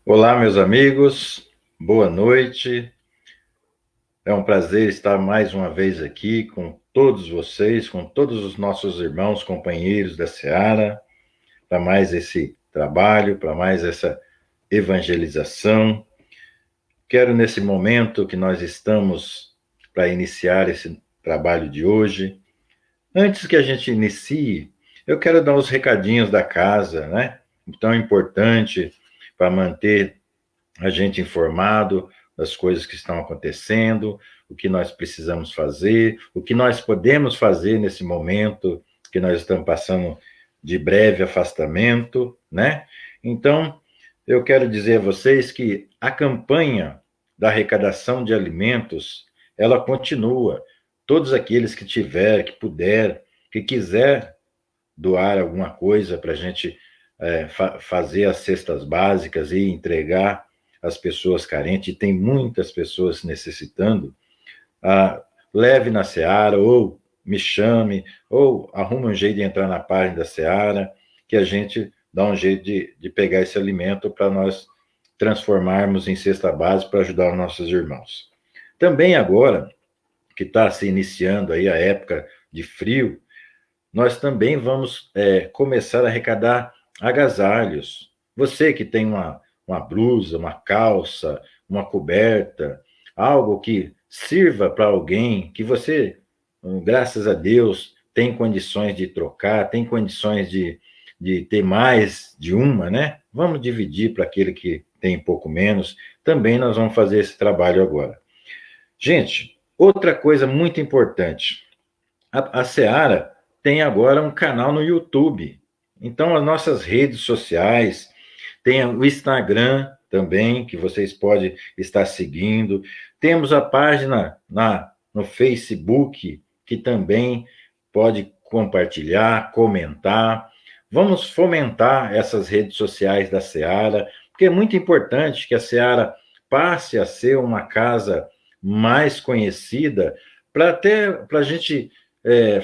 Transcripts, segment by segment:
Olá, meus amigos, boa noite. É um prazer estar mais uma vez aqui com todos vocês, com todos os nossos irmãos, companheiros da Seara, para mais esse trabalho, para mais essa evangelização. Quero, nesse momento que nós estamos para iniciar esse trabalho de hoje, antes que a gente inicie, eu quero dar os recadinhos da casa, né? Tão importante para manter a gente informado das coisas que estão acontecendo, o que nós precisamos fazer, o que nós podemos fazer nesse momento que nós estamos passando de breve afastamento, né? Então, eu quero dizer a vocês que a campanha da arrecadação de alimentos, ela continua. Todos aqueles que tiver, que puder, que quiser doar alguma coisa para a gente fazer as cestas básicas e entregar às pessoas carentes, e tem muitas pessoas necessitando, leve na Seara, ou me chame, ou arrume um jeito de entrar na página da Seara, que a gente dá um jeito de pegar esse alimento para nós transformarmos em cesta básica para ajudar os nossos irmãos. Também agora, que está se iniciando aí a época de frio, nós também vamos começar a arrecadar agasalhos. Você que tem uma blusa, uma calça, uma coberta, algo que sirva para alguém, que você, graças a Deus, tem condições de trocar, tem condições de ter mais de uma, né? Vamos dividir para aquele que tem um pouco menos. Também nós vamos fazer esse trabalho agora. Gente, outra coisa muito importante. A Seara tem agora um canal no YouTube. Então, as nossas redes sociais, tem o Instagram também, que vocês podem estar seguindo. Temos a página no Facebook, que também pode compartilhar, comentar. Vamos fomentar essas redes sociais da Seara, porque é muito importante que a Seara passe a ser uma casa mais conhecida, para a gente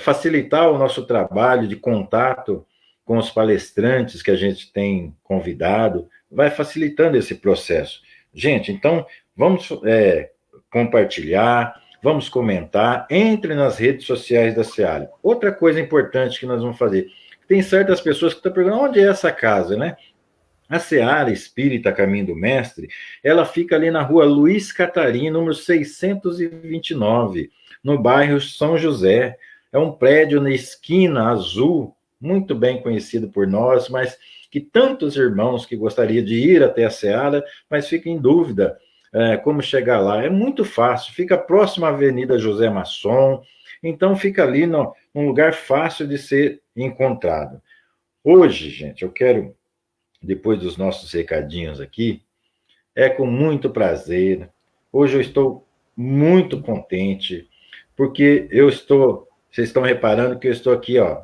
facilitar o nosso trabalho de contato com os palestrantes que a gente tem convidado, vai facilitando esse processo. Gente, então, vamos compartilhar, vamos comentar, entre nas redes sociais da Seara. Outra coisa importante que nós vamos fazer, tem certas pessoas que estão perguntando onde é essa casa, né? A Seara Espírita Caminho do Mestre, ela fica ali na rua Luiz Catarino, número 629, no bairro São José. É um prédio na esquina azul, muito bem conhecido por nós, mas que tantos irmãos que gostariam de ir até a Seara, mas ficam em dúvida como chegar lá. É muito fácil, fica próximo à Avenida José Masson, então fica ali num lugar fácil de ser encontrado. Hoje, gente, eu quero, depois dos nossos recadinhos aqui, é com muito prazer. Hoje eu estou muito contente, porque vocês estão reparando que eu estou aqui, ó,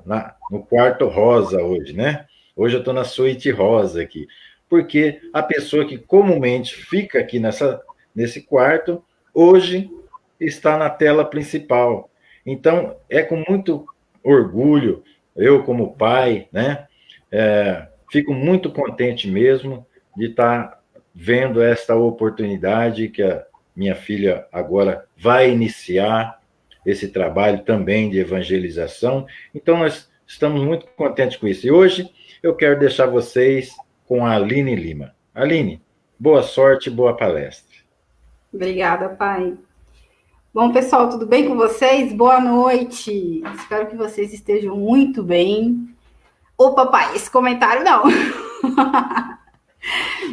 no quarto rosa hoje, né? Hoje eu estou na suíte rosa aqui, porque a pessoa que comumente fica aqui nesse quarto, hoje está na tela principal. Então, é com muito orgulho, eu como pai, né? Fico muito contente mesmo de estar vendo esta oportunidade que a minha filha agora vai iniciar esse trabalho também de evangelização. Então, nós estamos muito contentes com isso. E hoje eu quero deixar vocês com a Aline Lima. Aline, boa sorte, boa palestra. Obrigada, pai. Bom, pessoal, tudo bem com vocês? Boa noite. Espero que vocês estejam muito bem. Ô, papai, esse comentário não.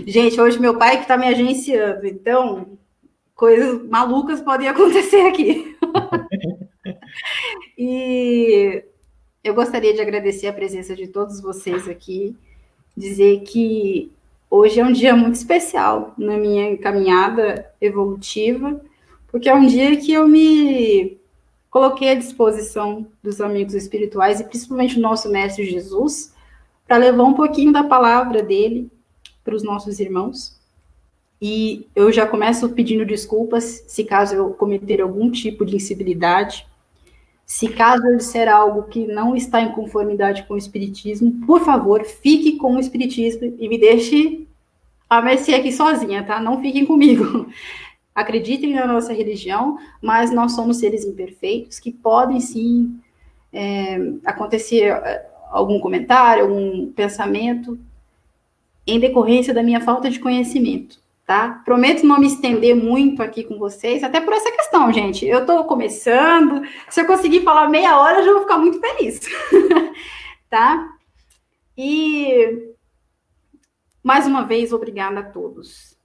Gente, hoje meu pai que está me agenciando, então coisas malucas podem acontecer aqui. E eu gostaria de agradecer a presença de todos vocês aqui, dizer que hoje é um dia muito especial na minha caminhada evolutiva, porque é um dia que eu me coloquei à disposição dos amigos espirituais e principalmente o nosso Mestre Jesus, para levar um pouquinho da palavra dele para os nossos irmãos. E eu já começo pedindo desculpas se caso eu cometer algum tipo de incivilidade. Se caso eu disser algo que não está em conformidade com o Espiritismo, por favor, fique com o Espiritismo e me deixe a Mercê aqui sozinha, tá? Não fiquem comigo. Acreditem na nossa religião, mas nós somos seres imperfeitos que podem sim acontecer algum comentário, algum pensamento em decorrência da minha falta de conhecimento, tá? Prometo não me estender muito aqui com vocês, até por essa questão, gente. Eu tô começando, se eu conseguir falar meia hora, eu já vou ficar muito feliz, tá? E, mais uma vez, obrigada a todos.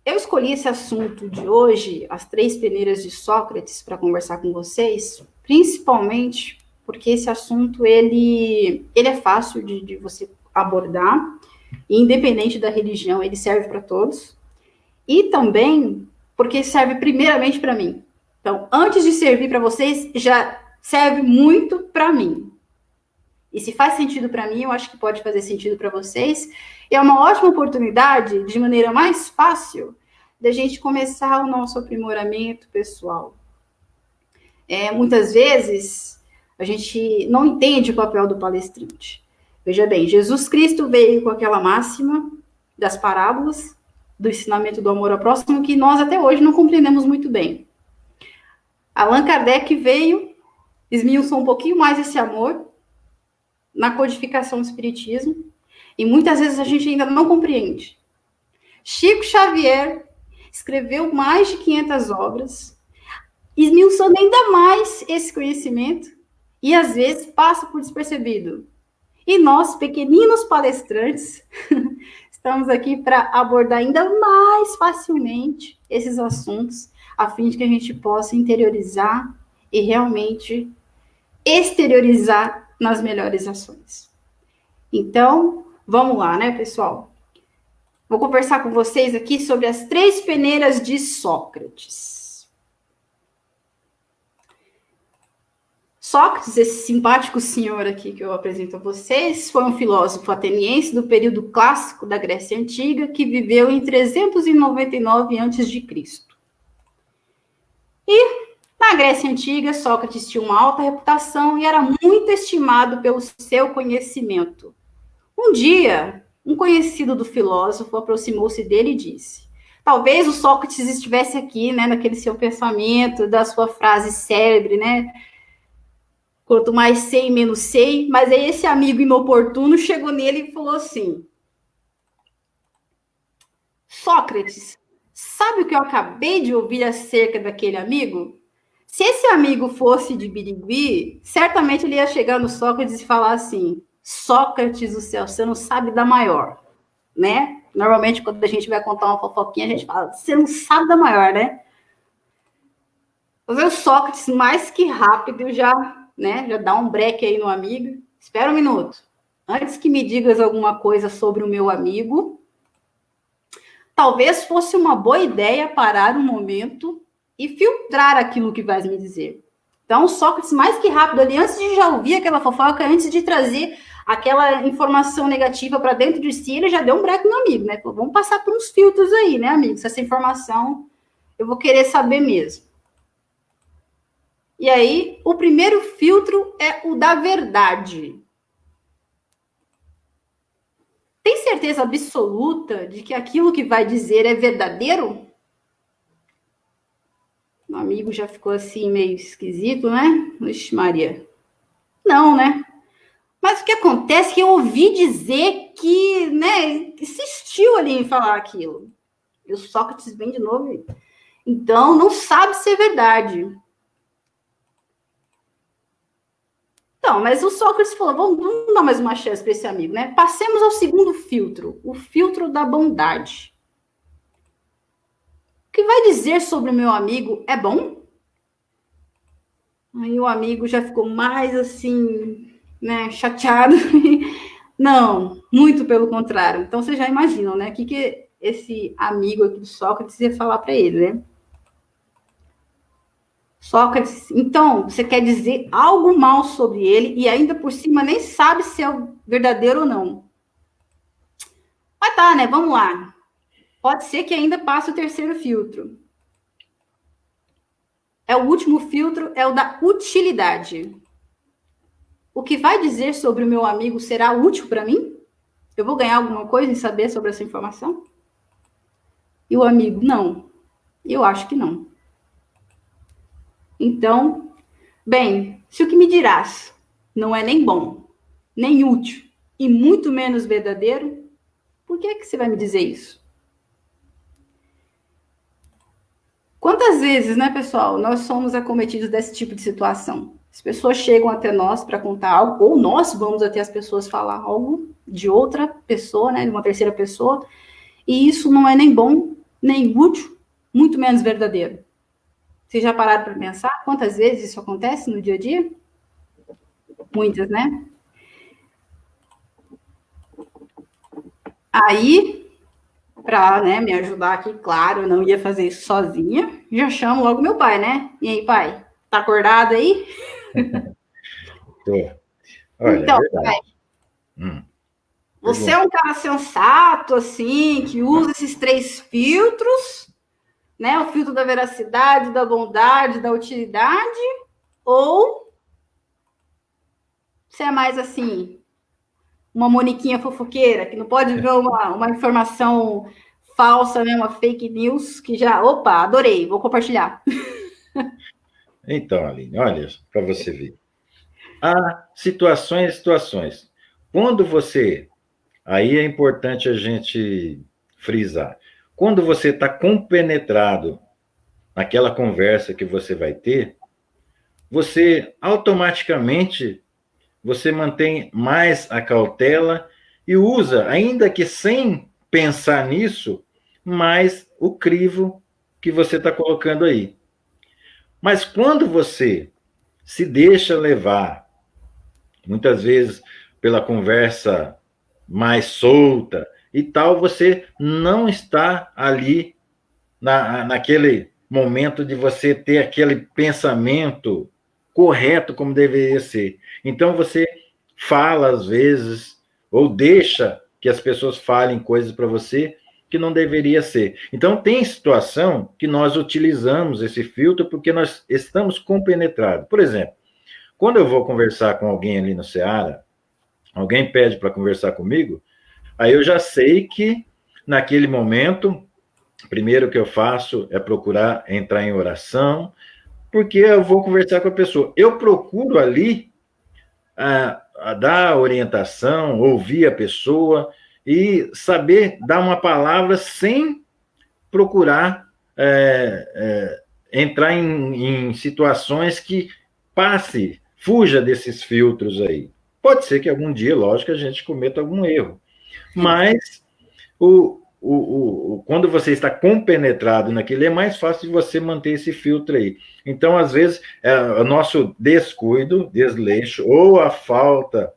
Eu escolhi esse assunto de hoje, as 3 peneiras de Sócrates, para conversar com vocês, principalmente porque esse assunto, ele é fácil de você abordar, e independente da religião, ele serve para todos. E também porque serve primeiramente para mim. Então, antes de servir para vocês, já serve muito para mim. E se faz sentido para mim, eu acho que pode fazer sentido para vocês. E é uma ótima oportunidade, de maneira mais fácil, da gente começar o nosso aprimoramento pessoal. Muitas vezes, a gente não entende o papel do palestrante. Veja bem, Jesus Cristo veio com aquela máxima das parábolas, do ensinamento do amor ao próximo, que nós até hoje não compreendemos muito bem. Allan Kardec veio, esmiuçou um pouquinho mais esse amor na codificação do espiritismo, e muitas vezes a gente ainda não compreende. Chico Xavier escreveu mais de 500 obras, esmiuçando ainda mais esse conhecimento, e às vezes passa por despercebido. E nós, pequeninos palestrantes, estamos aqui para abordar ainda mais facilmente esses assuntos, a fim de que a gente possa interiorizar e realmente exteriorizar nas melhores ações. Então, vamos lá, né, pessoal? Vou conversar com vocês aqui sobre as 3 peneiras de Sócrates. Sócrates, esse simpático senhor aqui que eu apresento a vocês, foi um filósofo ateniense do período clássico da Grécia Antiga, que viveu em 399 a.C. E, na Grécia Antiga, Sócrates tinha uma alta reputação e era muito estimado pelo seu conhecimento. Um dia, um conhecido do filósofo aproximou-se dele e disse: talvez o Sócrates estivesse aqui, né, naquele seu pensamento, da sua frase célebre, né? Quanto mais sei, menos sei. Mas aí esse amigo inoportuno chegou nele e falou assim: Sócrates, sabe o que eu acabei de ouvir acerca daquele amigo? Se esse amigo fosse de Birigui, certamente ele ia chegar no Sócrates e falar assim: Sócrates do céu, você não sabe da maior, né? Normalmente, quando a gente vai contar uma fofoquinha, a gente fala: você não sabe da maior, né? Mas o Sócrates, mais que rápido, já dá um break aí no amigo. Espera um minuto. Antes que me digas alguma coisa sobre o meu amigo, talvez fosse uma boa ideia parar um momento e filtrar aquilo que vais me dizer. Então, Sócrates, mais que rápido ali, antes de já ouvir aquela fofoca, antes de trazer aquela informação negativa para dentro de si, ele já deu um break no amigo, né? Falou, vamos passar por uns filtros aí, né, amigo? Se essa informação eu vou querer saber mesmo. E aí, o primeiro filtro é o da verdade. Tem certeza absoluta de que aquilo que vai dizer é verdadeiro? O amigo já ficou assim meio esquisito, né? Vixe, Maria. Não, né? Mas o que acontece é que eu ouvi dizer que, né, insistiu ali em falar aquilo. E o Sócrates vem de novo. Então, não sabe se é verdade. Então, mas o Sócrates falou, vamos dar mais uma chance para esse amigo, né? Passemos ao segundo filtro, o filtro da bondade. O que vai dizer sobre o meu amigo é bom? Aí o amigo já ficou mais assim, né, chateado. Não, muito pelo contrário. Então, vocês já imaginam, né? O que esse amigo aqui do Sócrates ia falar para ele, né? Sócrates, então, você quer dizer algo mal sobre ele e ainda por cima nem sabe se é verdadeiro ou não. Mas tá, né? Vamos lá. Pode ser que ainda passe o terceiro filtro. O último filtro é o da utilidade. O que vai dizer sobre o meu amigo será útil para mim? Eu vou ganhar alguma coisa em saber sobre essa informação? E o amigo, não, eu acho que não. Então, bem, se o que me dirás não é nem bom, nem útil, e muito menos verdadeiro, por que você vai me dizer isso? Quantas vezes, né, pessoal, nós somos acometidos desse tipo de situação? As pessoas chegam até nós para contar algo, ou nós vamos até as pessoas falar algo de outra pessoa, né, de uma terceira pessoa, e isso não é nem bom, nem útil, muito menos verdadeiro. Vocês já pararam para pensar quantas vezes isso acontece no dia a dia? Muitas, né? Aí, para, né, me ajudar aqui, claro, eu não ia fazer isso sozinha, já chamo logo meu pai, né? E aí, pai, tá acordado aí? Tô. Olha, é Então, verdade. pai, você é Pergunta. um cara sensato, assim, que usa esses 3 filtros, né? O filtro da veracidade, da bondade, da utilidade, ou você é mais assim, uma moniquinha fofoqueira, que não pode ver uma informação falsa, né? Uma fake news, que já, opa, adorei, vou compartilhar. Então, Aline, olha, para você ver. Há situações e situações. Quando você. Aí é importante a gente frisar. Quando você está compenetrado naquela conversa que você vai ter, você automaticamente você mantém mais a cautela e usa, ainda que sem pensar nisso, mais o crivo que você está colocando aí. Mas quando você se deixa levar, muitas vezes pela conversa mais solta e tal, você não está ali naquele momento de você ter aquele pensamento correto como deveria ser. Então você fala às vezes ou deixa que as pessoas falem coisas para você que não deveria ser. Então tem situação que nós utilizamos esse filtro porque nós estamos compenetrados. Por exemplo, quando eu vou conversar com alguém ali no Seara, alguém pede para conversar comigo, aí eu já sei que naquele momento primeiro que eu faço é procurar entrar em oração, porque eu vou conversar com a pessoa. Eu procuro ali a dar orientação, ouvir a pessoa e saber dar uma palavra sem procurar entrar em situações que passe, fuja desses filtros aí. Pode ser que algum dia, lógico, a gente cometa algum erro, mas quando você está compenetrado naquilo, é mais fácil de você manter esse filtro aí. Então, às vezes, o nosso descuido, desleixo, ou a falta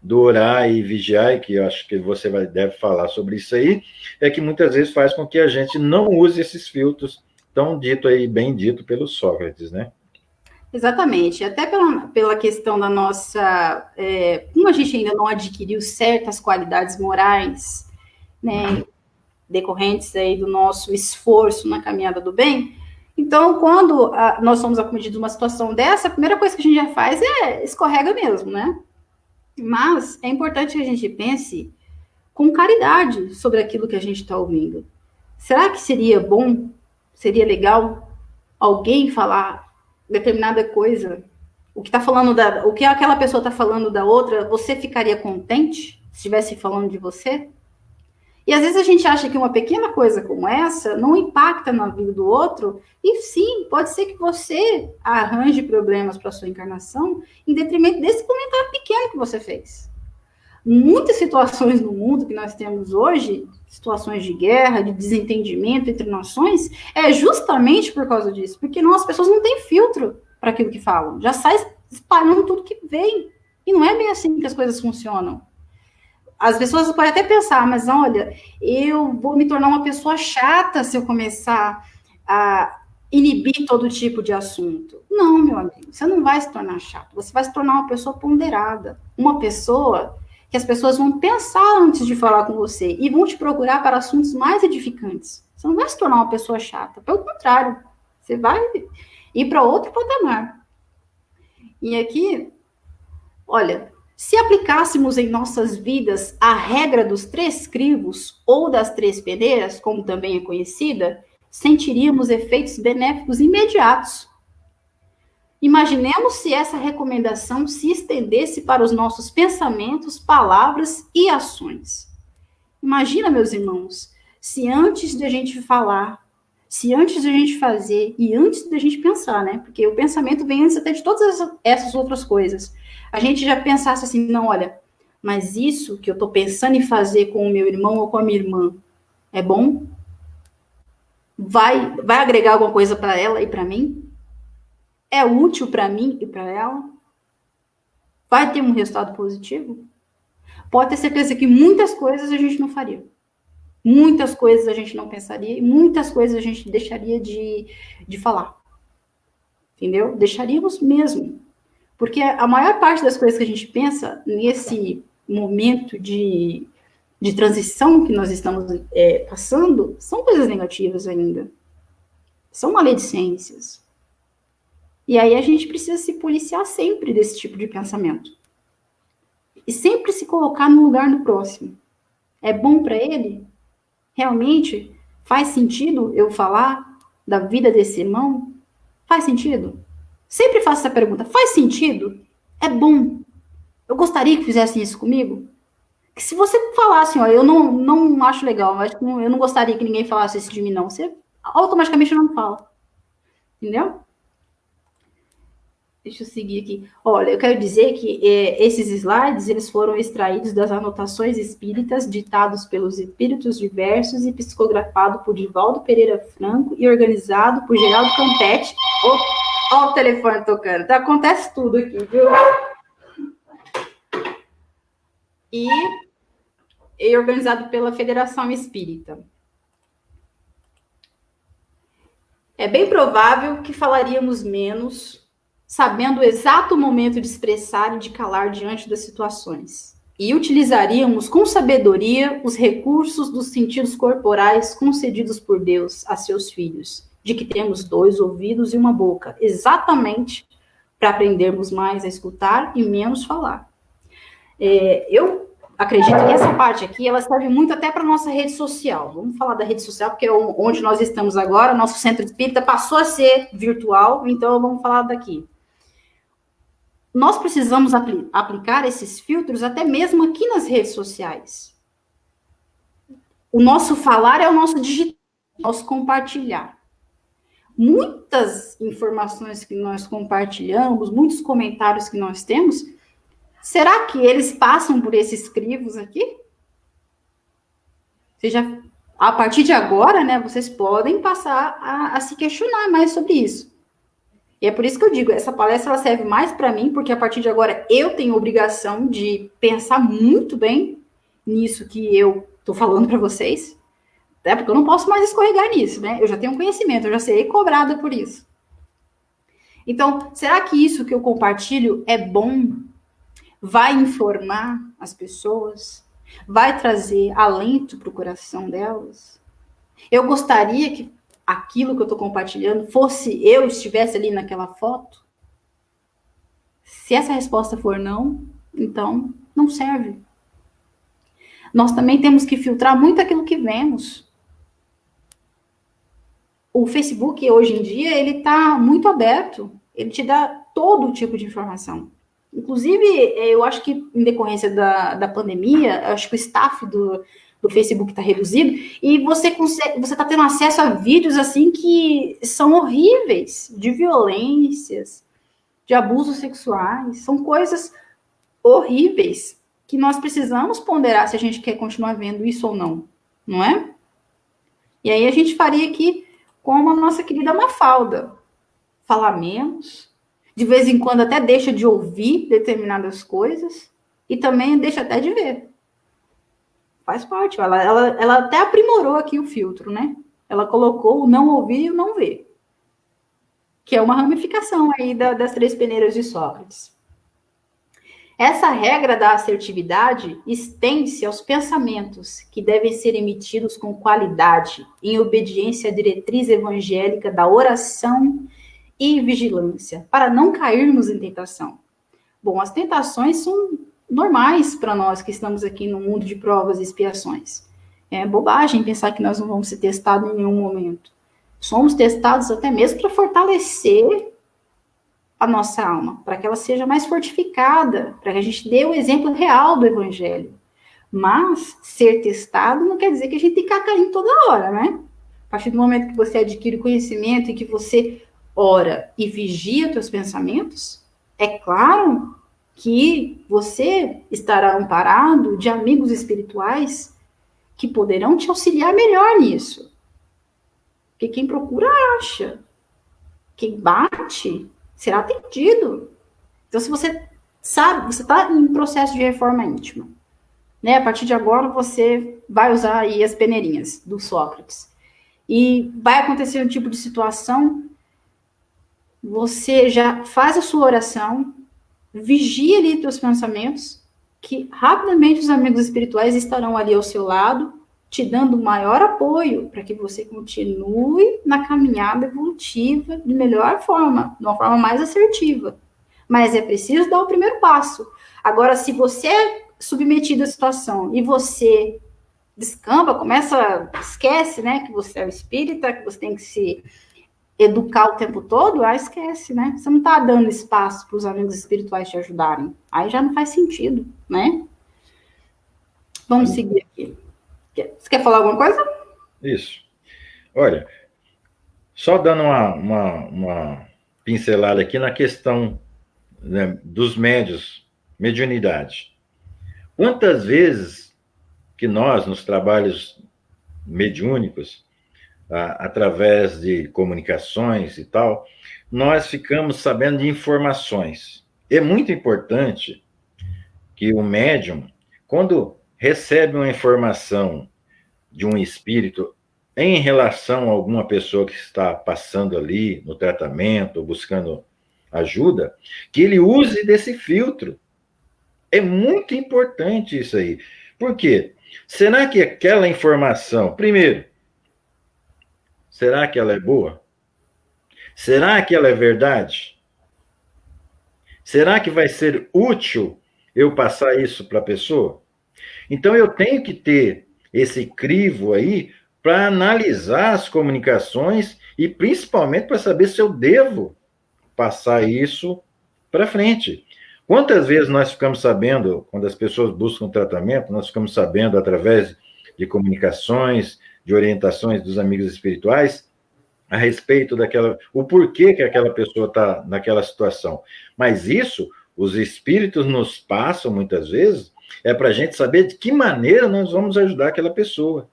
do orar e vigiar, que eu acho que você deve falar sobre isso aí, é que muitas vezes faz com que a gente não use esses filtros tão dito aí, bem dito pelo Sócrates, né? Exatamente, até pela questão da nossa. Como a gente ainda não adquiriu certas qualidades morais, né, decorrentes aí do nosso esforço na caminhada do bem, então, quando nós somos acometidos de uma situação dessa, a primeira coisa que a gente já faz é escorrega mesmo, né? Mas é importante que a gente pense com caridade sobre aquilo que a gente está ouvindo. Será que seria bom, seria legal alguém falar determinada coisa, o que tá falando o que aquela pessoa está falando da outra, você ficaria contente se estivesse falando de você? E às vezes a gente acha que uma pequena coisa como essa não impacta na vida do outro, e sim, pode ser que você arranje problemas para sua encarnação em detrimento desse comentário pequeno que você fez. Muitas situações no mundo que nós temos hoje, situações de guerra, de desentendimento entre nações, é justamente por causa disso, porque não, as pessoas não têm filtro para aquilo que falam, já sai espalhando tudo que vem. E não é bem assim que as coisas funcionam. As pessoas podem até pensar, mas olha, eu vou me tornar uma pessoa chata se eu começar a inibir todo tipo de assunto. Não, meu amigo, você não vai se tornar chato, você vai se tornar uma pessoa ponderada, uma pessoa que as pessoas vão pensar antes de falar com você e vão te procurar para assuntos mais edificantes. Você não vai se tornar uma pessoa chata, pelo contrário, você vai ir para outro patamar. E aqui, olha, Se aplicássemos em nossas vidas a regra dos 3 crivos ou das 3 peneiras, como também é conhecida, sentiríamos efeitos benéficos imediatos. Imaginemos se essa recomendação se estendesse para os nossos pensamentos, palavras e ações. Imagina, meus irmãos, se antes de a gente falar, se antes de a gente fazer e antes de a gente pensar, né? Porque o pensamento vem antes até de todas essas outras coisas. A gente já pensasse assim, não, olha, mas isso que eu estou pensando em fazer com o meu irmão ou com a minha irmã é bom? Vai agregar alguma coisa para ela e para mim? É útil para mim e para ela? Vai ter um resultado positivo? Pode ter certeza que muitas coisas a gente não faria. Muitas coisas a gente não pensaria e muitas coisas a gente deixaria de falar. Entendeu? Deixaríamos mesmo. Porque a maior parte das coisas que a gente pensa nesse momento de transição que nós estamos passando são coisas negativas ainda. São maledicências. E aí a gente precisa se policiar sempre desse tipo de pensamento. E sempre se colocar no lugar do próximo. É bom para ele? Realmente faz sentido eu falar da vida desse irmão? Faz sentido? Sempre faço essa pergunta. Faz sentido? É bom? Eu gostaria que fizessem isso comigo? Que se você falasse, ó, eu não acho legal, eu não gostaria que ninguém falasse isso de mim, não. Você automaticamente não fala. Entendeu? Deixa eu seguir aqui. Olha, eu quero dizer que esses slides eles foram extraídos das anotações espíritas ditados pelos espíritos diversos e psicografado por Divaldo Pereira Franco e organizado por Geraldo Campetti. Ó, o telefone tocando. Tá, acontece tudo aqui, viu? E organizado pela Federação Espírita. É bem provável que falaríamos menos, sabendo o exato momento de expressar e de calar diante das situações. E utilizaríamos com sabedoria os recursos dos sentidos corporais concedidos por Deus a seus filhos, de que temos 2 ouvidos e uma boca, exatamente para aprendermos mais a escutar e menos falar. Eu acredito que essa parte aqui, ela serve muito até para a nossa rede social. Vamos falar da rede social, porque é onde nós estamos agora, nosso centro espírita passou a ser virtual, então vamos falar daqui. Nós precisamos aplicar esses filtros até mesmo aqui nas redes sociais. O nosso falar é o nosso digital, nosso compartilhar. Muitas informações que nós compartilhamos, muitos comentários que nós temos, será que eles passam por esses crivos aqui? A partir de agora, né, vocês podem passar a se questionar mais sobre isso. E é por isso que eu digo, essa palestra ela serve mais para mim, porque a partir de agora eu tenho obrigação de pensar muito bem nisso que eu estou falando para vocês, né? Porque eu não posso mais escorregar nisso, né? Eu já tenho conhecimento, eu já serei cobrada por isso. Então, será que isso que eu compartilho é bom? Vai informar as pessoas? Vai trazer alento para o coração delas? Eu gostaria que aquilo que eu estou compartilhando fosse eu estivesse ali naquela foto? Se essa resposta for não, então não serve. Nós também temos que filtrar muito aquilo que vemos. O Facebook, hoje em dia, ele está muito aberto. Ele te dá todo tipo de informação. Inclusive, eu acho que em decorrência da pandemia, acho que o staff do Facebook está reduzido, e você está tendo acesso a vídeos assim que são horríveis, de violências, de abusos sexuais, são coisas horríveis que nós precisamos ponderar se a gente quer continuar vendo isso ou não, não é? E aí a gente faria aqui como a nossa querida Mafalda, falar menos, de vez em quando até deixa de ouvir determinadas coisas, e também deixa até de ver. Faz parte, ela até aprimorou aqui o filtro, né? Ela colocou o não ouvir e o não ver, que é uma ramificação aí das 3 peneiras de Sócrates. Essa regra da assertividade estende-se aos pensamentos que devem ser emitidos com qualidade, em obediência à diretriz evangélica da oração e vigilância, para não cairmos em tentação. Bom, as tentações são normais para nós que estamos aqui no mundo de provas e expiações. É bobagem pensar que nós não vamos ser testados em nenhum momento. Somos testados até mesmo para fortalecer a nossa alma, para que ela seja mais fortificada, para que a gente dê o exemplo real do evangelho. Mas ser testado não quer dizer que a gente tem que ficar caindo toda hora, né? A partir do momento que você adquire conhecimento e que você ora e vigia os seus pensamentos, é claro que você estará amparado de amigos espirituais que poderão te auxiliar melhor nisso. Porque quem procura acha. Quem bate será atendido. Então, se você sabe, você está em processo de reforma íntima, né? A partir de agora, você vai usar aí as peneirinhas do Sócrates. E vai acontecer um tipo de situação, você já faz a sua oração, vigia ali os teus pensamentos, que rapidamente os amigos espirituais estarão ali ao seu lado, te dando maior apoio para que você continue na caminhada evolutiva de melhor forma, de uma forma mais assertiva. Mas é preciso dar o primeiro passo. Agora, se você é submetido à situação e você descamba, esquece, né, que você é o espírita, que você tem que se educar o tempo todo, esquece, né? Você não está dando espaço para os amigos espirituais te ajudarem. Aí já não faz sentido, né? Vamos seguir aqui. Você quer falar alguma coisa? Isso. Olha, só dando uma pincelada aqui na questão, né, dos médios, mediunidade. Quantas vezes que nós, nos trabalhos mediúnicos, através de comunicações e tal, nós ficamos sabendo de informações. É muito importante que o médium, quando recebe uma informação de um espírito em relação a alguma pessoa que está passando ali no tratamento, buscando ajuda, que ele use desse filtro. É muito importante isso aí. Por quê? Será que aquela informação, primeiro, será que ela é boa? Será que ela é verdade? Será que vai ser útil eu passar isso para a pessoa? Então eu tenho que ter esse crivo aí para analisar as comunicações e principalmente para saber se eu devo passar isso para frente. Quantas vezes nós ficamos sabendo, quando as pessoas buscam tratamento, nós ficamos sabendo através de comunicações, de orientações dos amigos espirituais, a respeito o porquê que aquela pessoa está naquela situação. Mas isso, os espíritos nos passam muitas vezes, é para a gente saber de que maneira nós vamos ajudar aquela pessoa.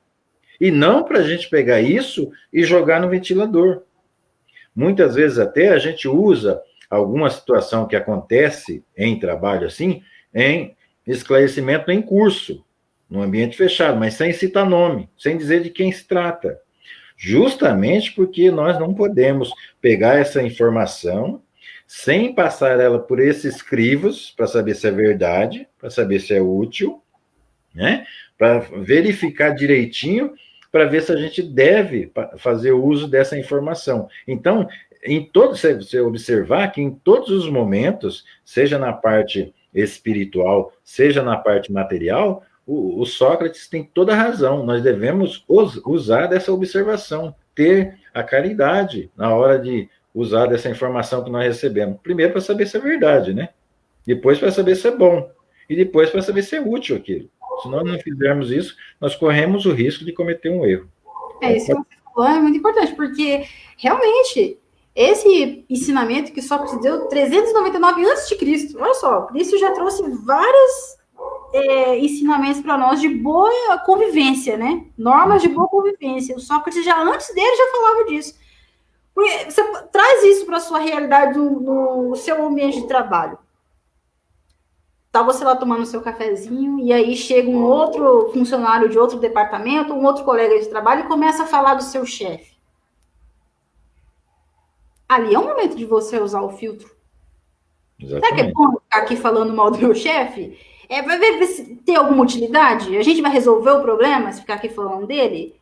E não para a gente pegar isso e jogar no ventilador. Muitas vezes até a gente usa alguma situação que acontece em trabalho assim, em esclarecimento em curso, no ambiente fechado, mas sem citar nome, sem dizer de quem se trata. Justamente porque nós não podemos pegar essa informação sem passar ela por esses crivos para saber se é verdade, para saber se é útil, né? Para verificar direitinho, para ver se a gente deve fazer uso dessa informação. Então, se você observar que em todos os momentos, seja na parte espiritual, seja na parte material, o Sócrates tem toda a razão. Nós devemos usar dessa observação, ter a caridade na hora de usar dessa informação que nós recebemos. Primeiro para saber se é verdade, né? Depois para saber se é bom. E depois para saber se é útil aquilo. Se nós não fizermos isso, nós corremos o risco de cometer um erro. Isso que você falou é muito importante, porque realmente esse ensinamento que Sócrates deu 399 a.C., olha só, Cristo já trouxe vários ensinamentos para nós de boa convivência, né? Normas de boa convivência. O Sócrates já antes dele já falava disso. Porque você traz isso para a sua realidade no seu ambiente de trabalho. Tá você lá tomando seu cafezinho e aí chega um outro funcionário de outro departamento, um outro colega de trabalho e começa a falar do seu chefe. Ali é um momento de você usar o filtro. Exatamente. Será que é bom ficar aqui falando mal do meu chefe? Vai ver se tem alguma utilidade? A gente vai resolver o problema se ficar aqui falando dele?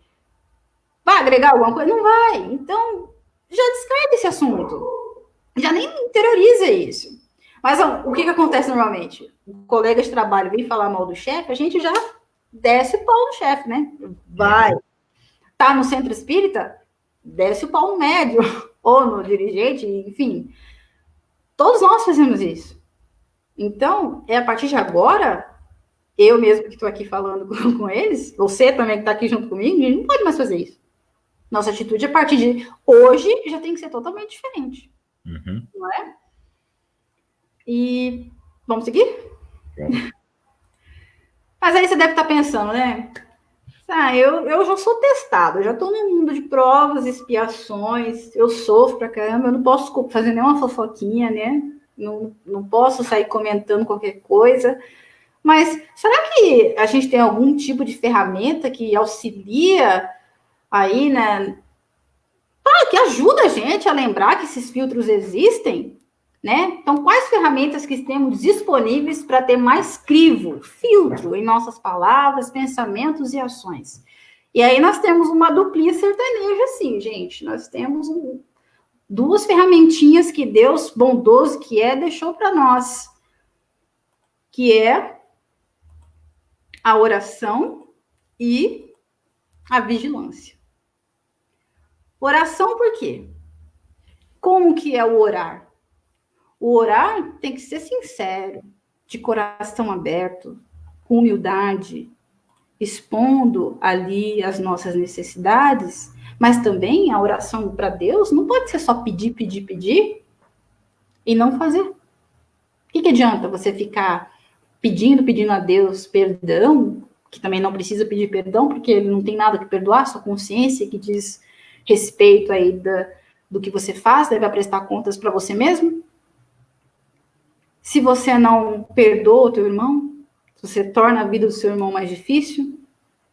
Vai agregar alguma coisa? Não vai. Então, já descarta esse assunto. Já nem interioriza isso. Mas o que acontece normalmente? O colega de trabalho vem falar mal do chefe, a gente já desce o pau no chefe, né? Vai. Tá no centro espírita? Desce o pau no médio, ou no dirigente, enfim. Todos nós fazemos isso. Então, a partir de agora, eu mesmo que estou aqui falando com eles, você também que está aqui junto comigo, a gente não pode mais fazer isso. Nossa atitude, a partir de hoje, já tem que ser totalmente diferente. Uhum. Não é? E vamos seguir? Vamos. Mas aí você deve estar pensando, né? Eu já sou testado, eu já estou no mundo de provas, expiações, eu sofro pra caramba, eu não posso fazer nenhuma fofoquinha, né? Não posso sair comentando qualquer coisa. Mas será que a gente tem algum tipo de ferramenta que auxilia aí, né? Que ajuda a gente a lembrar que esses filtros existem, né? Então, quais ferramentas que temos disponíveis para ter mais crivo, filtro em nossas palavras, pensamentos e ações? E aí nós temos uma duplinha sertaneja, assim, gente. Nós temos duas ferramentinhas que Deus, bondoso que é, deixou para nós, que é a oração e a vigilância. Oração por quê? Como que é o orar? O orar tem que ser sincero, de coração aberto, com humildade, expondo ali as nossas necessidades, mas também a oração para Deus não pode ser só pedir, pedir, pedir e não fazer. O que adianta você ficar pedindo a Deus perdão, que também não precisa pedir perdão, porque ele não tem nada que perdoar, sua consciência que diz respeito aí do que você faz, deve prestar contas para você mesmo? Se você não perdoa o teu irmão, se você torna a vida do seu irmão mais difícil,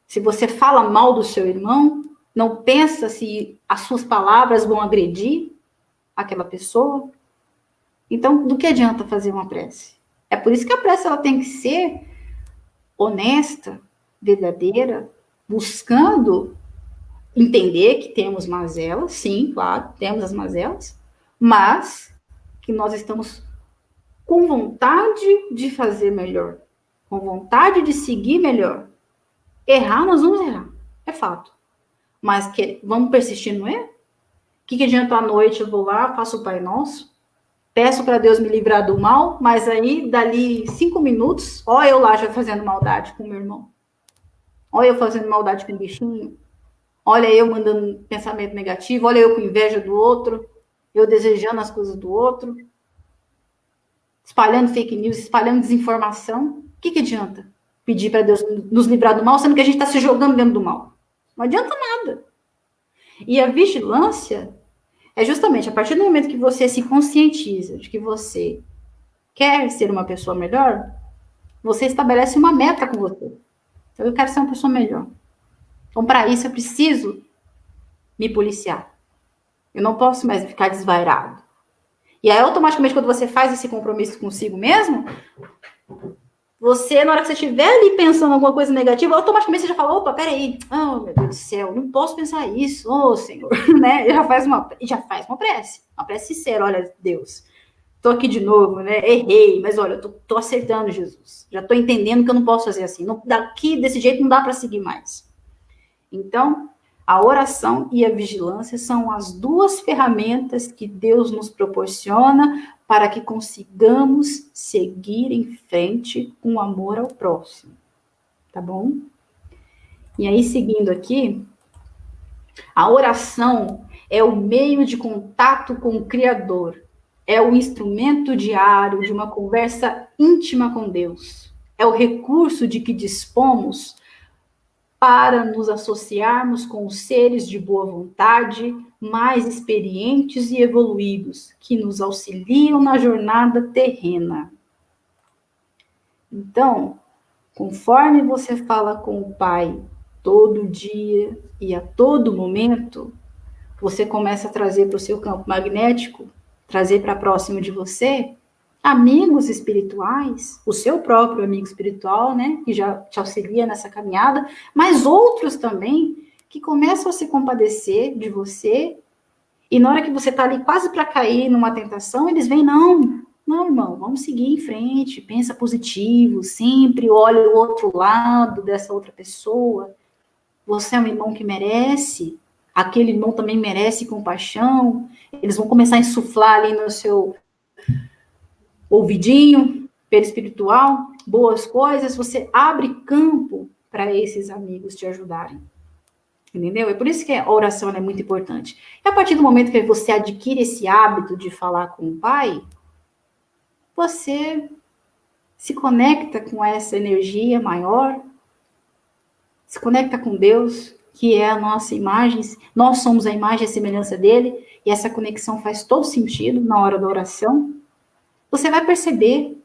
se você fala mal do seu irmão, não pensa se as suas palavras vão agredir aquela pessoa, então do que adianta fazer uma prece? É por isso que a prece ela tem que ser honesta, verdadeira, buscando entender que temos mazelas, sim, claro, temos as mazelas, mas que nós estamos com vontade de fazer melhor, com vontade de seguir melhor. Errar, nós vamos errar, é fato. Mas vamos persistir no erro? O que adianta à noite eu vou lá, faço o Pai Nosso, peço para Deus me livrar do mal, mas aí, dali 5 minutos, ó eu lá já fazendo maldade com o meu irmão. Olha eu fazendo maldade com o bichinho. Olha eu mandando pensamento negativo. Olha eu com inveja do outro. Eu desejando as coisas do outro. Espalhando fake news, espalhando desinformação. O que adianta pedir para Deus nos livrar do mal, sendo que a gente está se jogando dentro do mal? Não adianta nada. E a vigilância é justamente a partir do momento que você se conscientiza de que você quer ser uma pessoa melhor, você estabelece uma meta com você. Então, eu quero ser uma pessoa melhor. Então, para isso, eu preciso me policiar. Eu não posso mais ficar desvairado. E aí, automaticamente, quando você faz esse compromisso consigo mesmo, você, na hora que você estiver ali pensando em alguma coisa negativa, automaticamente você já fala, opa, peraí, oh, meu Deus do céu, não posso pensar isso, oh, Senhor, né? Já faz uma prece, sincera, olha, Deus, tô aqui de novo, né? Errei, mas olha, eu tô acertando, Jesus. Já tô entendendo que eu não posso fazer assim. Não, daqui, desse jeito, não dá para seguir mais. Então, a oração e a vigilância são as duas ferramentas que Deus nos proporciona para que consigamos seguir em frente com amor ao próximo. Tá bom? E aí, seguindo aqui, a oração é o meio de contato com o Criador. É o instrumento diário de uma conversa íntima com Deus. É o recurso de que dispomos para nos associarmos com os seres de boa vontade, mais experientes e evoluídos, que nos auxiliam na jornada terrena. Então, conforme você fala com o Pai todo dia e a todo momento, você começa a trazer para o seu campo magnético, trazer para próximo de você amigos espirituais, o seu próprio amigo espiritual, né, que já te auxilia nessa caminhada, mas outros também que começam a se compadecer de você, e na hora que você está ali quase para cair numa tentação, eles vêm, não, Não, irmão, vamos seguir em frente, pensa positivo, sempre olha o outro lado dessa outra pessoa. Você é um irmão que merece, aquele irmão também merece compaixão. Eles vão começar a insuflar ali no seu ouvidinho, perispiritual, boas coisas. Você abre campo para esses amigos te ajudarem. Entendeu? É por isso que a oração é muito importante. E a partir do momento que você adquire esse hábito de falar com o Pai, você se conecta com essa energia maior, se conecta com Deus, que é a nossa imagem, nós somos a imagem e a semelhança dele, e essa conexão faz todo sentido na hora da oração. Você vai perceber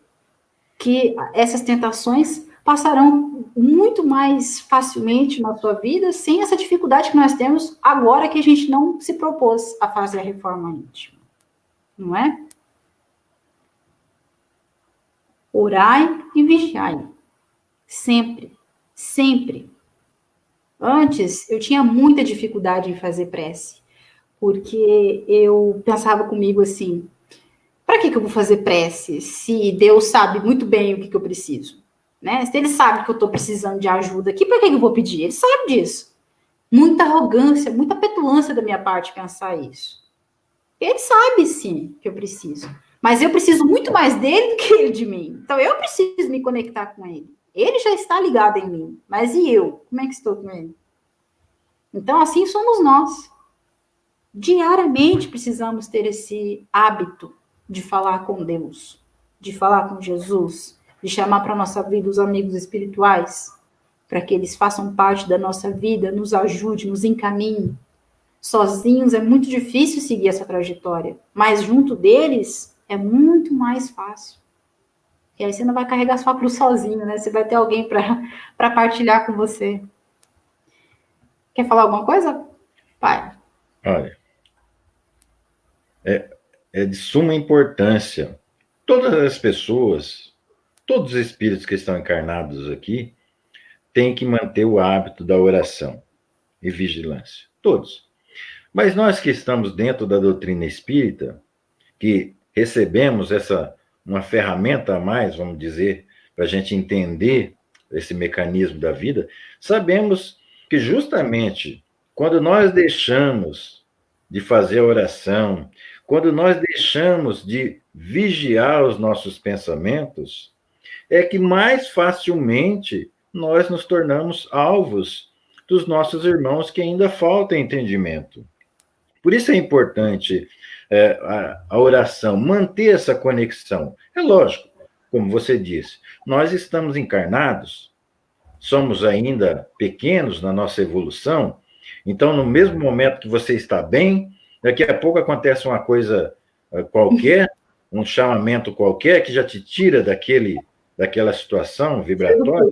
que essas tentações passarão muito mais facilmente na sua vida, sem essa dificuldade que nós temos agora que a gente não se propôs a fazer a reforma íntima. Não é? Orai e vigiai. Sempre. Sempre. Antes, eu tinha muita dificuldade em fazer prece, porque eu pensava comigo assim, para que eu vou fazer prece se Deus sabe muito bem o que eu preciso? Né? Se ele sabe que eu estou precisando de ajuda aqui, para que eu vou pedir? Ele sabe disso. Muita arrogância, muita petulância da minha parte pensar isso. Ele sabe, sim, que eu preciso. Mas eu preciso muito mais dele do que ele de mim. Então, eu preciso me conectar com ele. Ele já está ligado em mim. Mas e eu? Como é que estou com ele? Então, assim somos nós. Diariamente precisamos ter esse hábito de falar com Deus, de falar com Jesus, de chamar para a nossa vida os amigos espirituais, para que eles façam parte da nossa vida, nos ajude, nos encaminhem. Sozinhos é muito difícil seguir essa trajetória, mas junto deles é muito mais fácil. E aí você não vai carregar sua cruz sozinho, né? Você vai ter alguém para partilhar com você. Quer falar alguma coisa, pai? Olha, é de suma importância. Todas as pessoas, todos os espíritos que estão encarnados aqui, têm que manter o hábito da oração e vigilância. Todos. Mas nós que estamos dentro da doutrina espírita, que recebemos uma ferramenta a mais, vamos dizer, para a gente entender esse mecanismo da vida, sabemos que justamente quando nós deixamos de fazer a oração, quando nós deixamos de vigiar os nossos pensamentos, é que mais facilmente nós nos tornamos alvos dos nossos irmãos que ainda falta entendimento. Por isso é importante a oração, manter essa conexão. É lógico, como você disse, nós estamos encarnados, somos ainda pequenos na nossa evolução, então no mesmo momento que você está bem, daqui a pouco acontece uma coisa qualquer, um chamamento qualquer que já te tira daquela situação vibratória,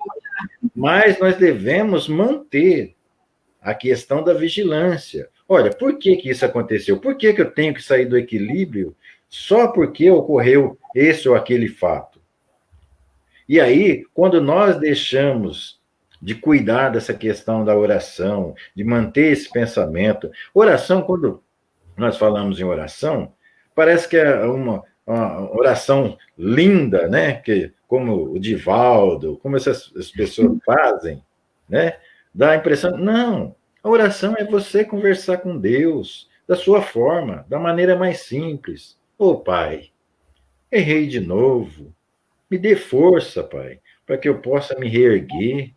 mas nós devemos manter a questão da vigilância. Olha, por que isso aconteceu? Por que eu tenho que sair do equilíbrio só porque ocorreu esse ou aquele fato? E aí, quando nós deixamos de cuidar dessa questão da oração, de manter esse pensamento, oração, quando nós falamos em oração, parece que é uma oração linda, né? Que, como o Divaldo, como essas pessoas fazem, né? Dá a impressão, não, a oração é você conversar com Deus, da sua forma, da maneira mais simples. Ô, Pai, errei de novo, me dê força, Pai, para que eu possa me reerguer.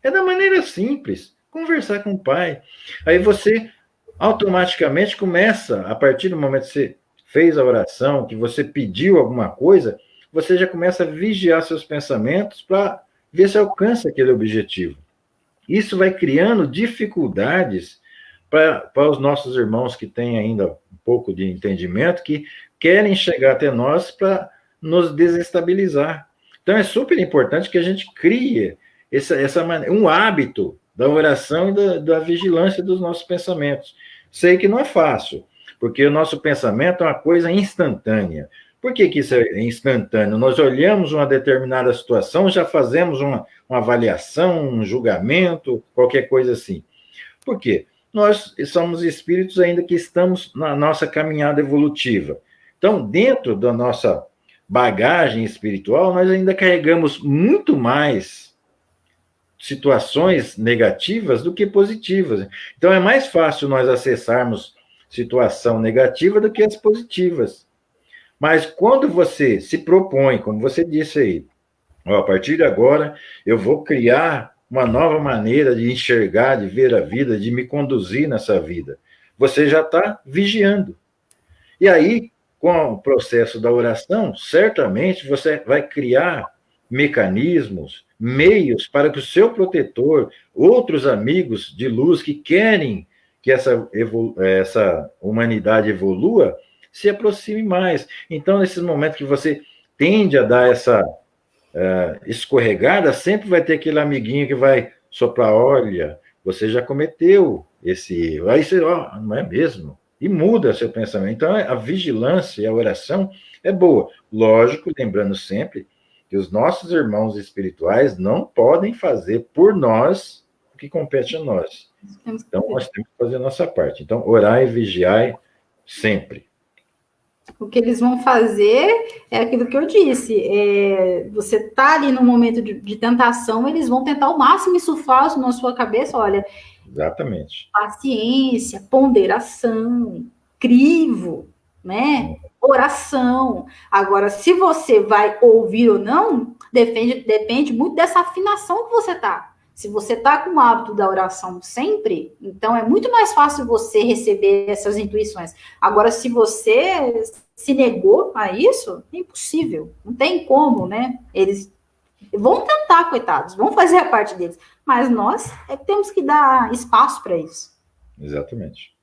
É da maneira simples, conversar com o Pai. Aí você automaticamente começa, a partir do momento que você fez a oração, que você pediu alguma coisa, você já começa a vigiar seus pensamentos para ver se alcança aquele objetivo. Isso vai criando dificuldades para os nossos irmãos que têm ainda um pouco de entendimento, que querem chegar até nós para nos desestabilizar. Então, é super importante que a gente crie um hábito da oração e da vigilância dos nossos pensamentos. Sei que não é fácil, porque o nosso pensamento é uma coisa instantânea. Por que isso é instantâneo? Nós olhamos uma determinada situação, já fazemos uma avaliação, um julgamento, qualquer coisa assim. Por quê? Nós somos espíritos ainda que estamos na nossa caminhada evolutiva. Então, dentro da nossa bagagem espiritual, nós ainda carregamos muito mais situações negativas do que positivas. Então, é mais fácil nós acessarmos situação negativa do que as positivas. Mas quando você se propõe, como você disse aí, ó, a partir de agora eu vou criar uma nova maneira de enxergar, de ver a vida, de me conduzir nessa vida. Você já está vigiando. E aí, com o processo da oração, certamente você vai criar mecanismos, meios para que o seu protetor, outros amigos de luz que querem que essa humanidade evolua, se aproxime mais. Então, nesses momentos que você tende a dar essa escorregada, sempre vai ter aquele amiguinho que vai soprar, olha, você já cometeu esse erro. Aí você, ó, não é mesmo? E muda seu pensamento. Então, a vigilância e a oração é boa. Lógico, lembrando sempre que os nossos irmãos espirituais não podem fazer por nós o que compete a nós. Então, nós temos que fazer a nossa parte. Então, orar e vigiar sempre. O que eles vão fazer é aquilo que eu disse. Você está ali no momento de tentação, eles vão tentar ao máximo insuflar na sua cabeça, olha, exatamente, paciência, ponderação, crivo, né? Oração. Agora, se você vai ouvir ou não, depende muito dessa afinação que você está. Se você está com o hábito da oração sempre, então é muito mais fácil você receber essas intuições. Agora, se você se negou a isso, é impossível. Não tem como, né? Eles vão tentar, coitados, vão fazer a parte deles. Mas nós é que temos que dar espaço para isso. Exatamente.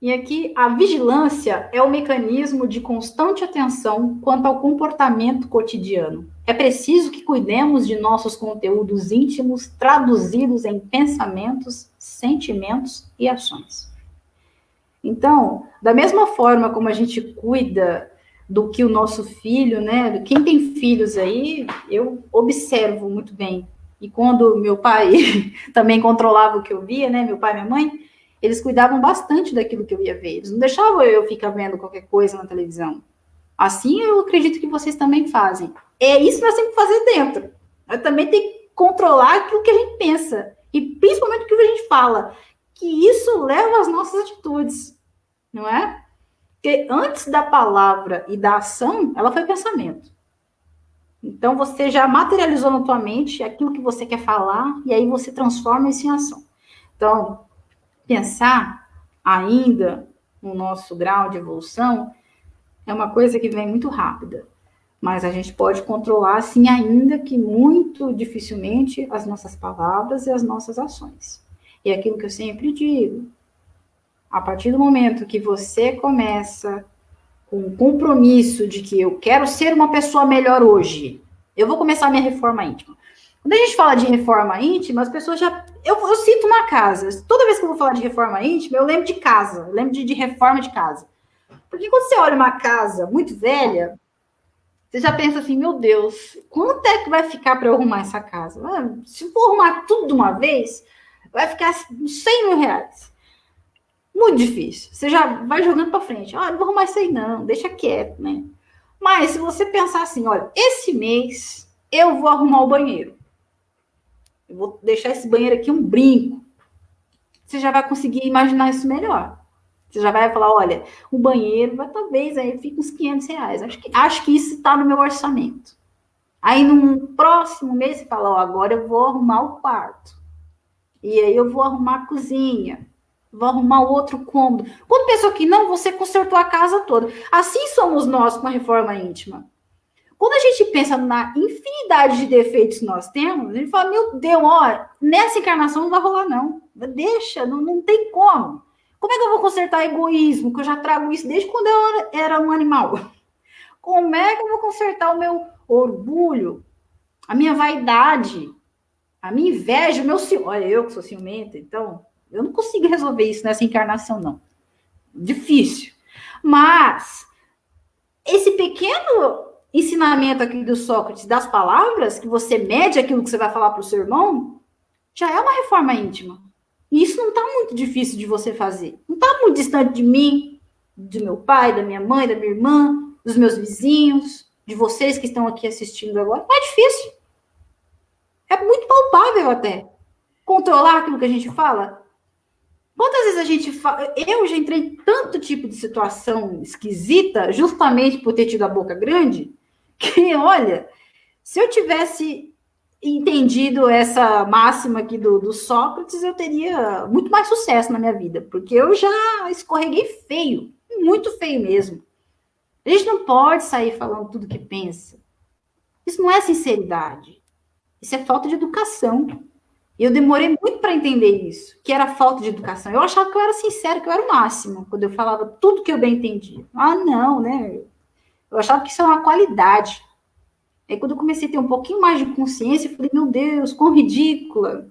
E aqui, a vigilância é o mecanismo de constante atenção quanto ao comportamento cotidiano. É preciso que cuidemos de nossos conteúdos íntimos traduzidos em pensamentos, sentimentos e ações. Então, da mesma forma como a gente cuida do que o nosso filho, né? Quem tem filhos aí, eu observo muito bem. E quando meu pai também controlava o que eu via, né? Meu pai e minha mãe, eles cuidavam bastante daquilo que eu ia ver. Eles não deixavam eu ficar vendo qualquer coisa na televisão. Assim, eu acredito que vocês também fazem. É isso que nós temos que fazer dentro. Nós também temos que controlar aquilo que a gente pensa. E principalmente o que a gente fala. Que isso leva às nossas atitudes. Não é? Porque antes da palavra e da ação, ela foi pensamento. Então, você já materializou na tua mente aquilo que você quer falar. E aí você transforma isso em ação. Então, pensar ainda no nosso grau de evolução é uma coisa que vem muito rápida, mas a gente pode controlar, assim, ainda que muito dificilmente, as nossas palavras e as nossas ações. E é aquilo que eu sempre digo, a partir do momento que você começa com o compromisso de que eu quero ser uma pessoa melhor hoje, eu vou começar a minha reforma íntima. Quando a gente fala de reforma íntima, as pessoas já... Eu cito uma casa. Toda vez que eu vou falar de reforma íntima, eu lembro de casa. Eu lembro de reforma de casa. Porque quando você olha uma casa muito velha, você já pensa assim, meu Deus, quanto é que vai ficar para eu arrumar essa casa? Se eu for arrumar tudo de uma vez, vai ficar 100 mil reais. Muito difícil. Você já vai jogando para frente. Não vou arrumar isso aí não, deixa quieto, né? Mas se você pensar assim, olha, esse mês eu vou arrumar o banheiro. Eu vou deixar esse banheiro aqui um brinco. Você já vai conseguir imaginar isso melhor. Você já vai falar, olha, o banheiro vai talvez aí fique uns 500 reais. Acho que isso está no meu orçamento. Aí no próximo mês você fala, agora eu vou arrumar o quarto. E aí eu vou arrumar a cozinha. Vou arrumar o outro cômodo. Quando pensou que não, você consertou a casa toda. Assim somos nós com a reforma íntima. Quando a gente pensa na infinidade de defeitos que nós temos, a gente fala, meu Deus, nessa encarnação não vai rolar, não. Deixa, não tem como. Como é que eu vou consertar egoísmo, que eu já trago isso desde quando eu era um animal? Como é que eu vou consertar o meu orgulho, a minha vaidade, a minha inveja, o meu ciúme? Olha, eu que sou ciumenta, então, eu não consigo resolver isso nessa encarnação, não. Difícil. Mas, esse pequeno ensinamento aqui do Sócrates, das palavras, que você mede aquilo que você vai falar para o seu irmão, já é uma reforma íntima. E isso não está muito difícil de você fazer. Não está muito distante de mim, do meu pai, da minha mãe, da minha irmã, dos meus vizinhos, de vocês que estão aqui assistindo agora. Não é difícil. É muito palpável até. Controlar aquilo que a gente fala. Quantas vezes a gente fala... Eu já entrei em tanto tipo de situação esquisita, justamente por ter tido a boca grande, que, olha, se eu tivesse entendido essa máxima aqui do Sócrates, eu teria muito mais sucesso na minha vida, porque eu já escorreguei feio, muito feio mesmo. A gente não pode sair falando tudo que pensa. Isso não é sinceridade. Isso é falta de educação. E eu demorei muito para entender isso, que era falta de educação. Eu achava que eu era sincera, que eu era o máximo, quando eu falava tudo que eu bem entendia. Ah, não, né? Eu achava que isso é uma qualidade. Aí, quando eu comecei a ter um pouquinho mais de consciência, eu falei, meu Deus, quão ridícula,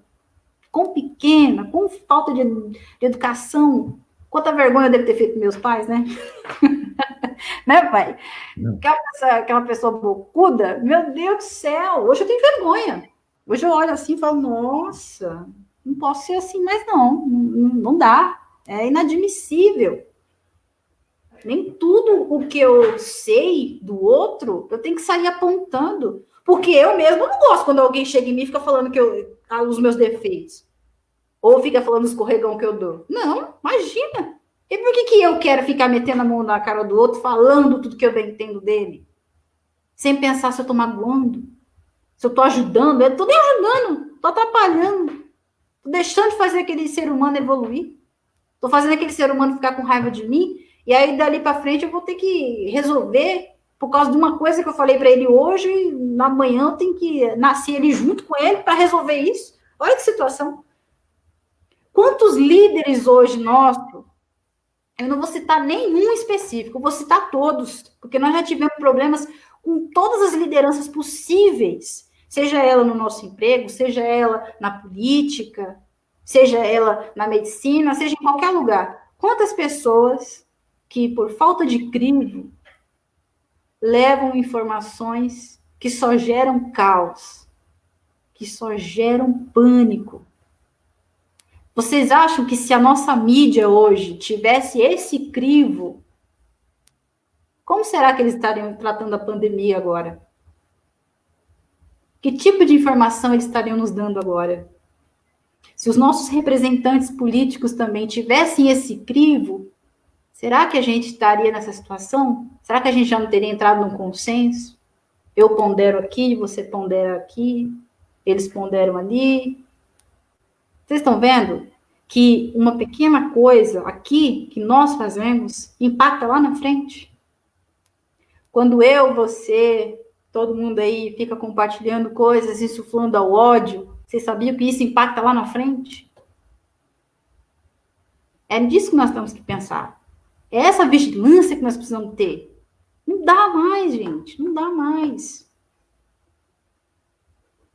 quão pequena, quão falta de educação, quanta vergonha eu devo ter feito com meus pais, né? Né, pai? Aquela pessoa bocuda, meu Deus do céu, hoje eu tenho vergonha. Hoje eu olho assim e falo, nossa, não posso ser assim mais não dá, é inadmissível. Nem tudo o que eu sei do outro, eu tenho que sair apontando, porque eu mesmo não gosto quando alguém chega em mim e fica falando que os meus defeitos, ou fica falando os escorregão que eu dou. Não, imagina. E por que eu quero ficar metendo a mão na cara do outro, falando tudo que eu bem entendo dele? Sem pensar se eu tô magoando, se eu tô ajudando, eu tô nem ajudando, tô atrapalhando, tô deixando de fazer aquele ser humano evoluir, tô fazendo aquele ser humano ficar com raiva de mim, e aí dali para frente eu vou ter que resolver por causa de uma coisa que eu falei para ele hoje, e na manhã eu tenho que nascer ele junto com ele para resolver isso. Olha que situação. Quantos líderes hoje nossos, eu não vou citar nenhum específico, eu vou citar todos, porque nós já tivemos problemas com todas as lideranças possíveis, seja ela no nosso emprego, seja ela na política, seja ela na medicina, seja em qualquer lugar. Quantas pessoas que, por falta de crivo, levam informações que só geram caos, que só geram pânico. Vocês acham que se a nossa mídia hoje tivesse esse crivo, como será que eles estariam tratando a pandemia agora? Que tipo de informação eles estariam nos dando agora? Se os nossos representantes políticos também tivessem esse crivo, será que a gente estaria nessa situação? Será que a gente já não teria entrado num consenso? Eu pondero aqui, você pondera aqui, eles ponderam ali. Vocês estão vendo que uma pequena coisa aqui que nós fazemos impacta lá na frente? Quando eu, você, todo mundo aí fica compartilhando coisas, insuflando ao ódio, vocês sabiam que isso impacta lá na frente? É disso que nós temos que pensar. É essa vigilância que nós precisamos ter. Não dá mais, gente. Não dá mais.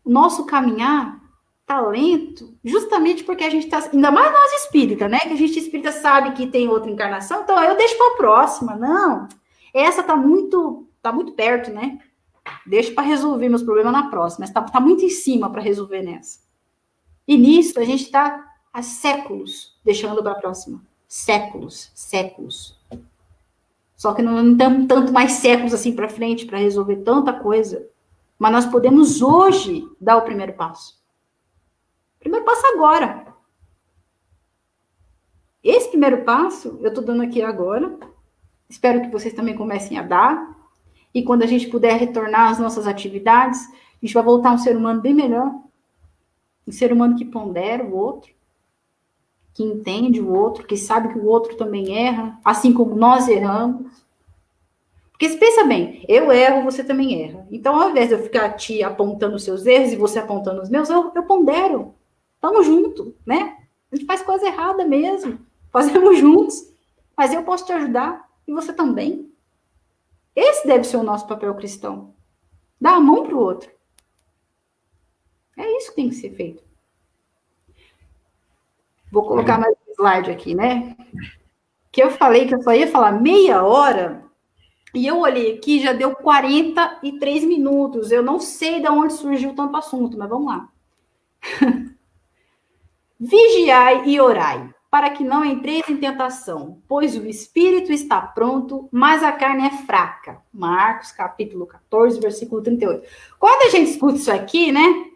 O nosso caminhar tá lento, justamente porque a gente tá... Ainda mais nós espírita, né? Que a gente espírita sabe que tem outra encarnação, então eu deixo para a próxima. Não. Essa tá muito perto, né? Deixa para resolver meus problemas na próxima. Mas tá muito em cima para resolver nessa. E nisso a gente tá há séculos deixando para a próxima. Séculos. Só que não temos tanto mais séculos assim para frente para resolver tanta coisa. Mas nós podemos hoje dar o primeiro passo. O primeiro passo agora. Esse primeiro passo eu estou dando aqui agora. Espero que vocês também comecem a dar. E quando a gente puder retornar às nossas atividades, a gente vai voltar a um ser humano bem melhor. Um ser humano que pondera o outro, que entende o outro, que sabe que o outro também erra, assim como nós erramos. Porque se pensa bem, eu erro, você também erra. Então, ao invés de eu ficar te apontando os seus erros e você apontando os meus, eu pondero. Tamo junto, né? A gente faz coisa errada mesmo. Fazemos juntos. Mas eu posso te ajudar e você também. Esse deve ser o nosso papel cristão. Dar a mão para o outro. É isso que tem que ser feito. Vou colocar mais um slide aqui, né? Que eu falei que eu só ia falar meia hora, e eu olhei aqui, já deu 43 minutos. Eu não sei de onde surgiu tanto assunto, mas vamos lá. Vigiai e orai. para que não entreis em tentação, pois o espírito está pronto, mas a carne é fraca. Marcos, capítulo 14, versículo 38. Quando a gente escuta isso aqui, né,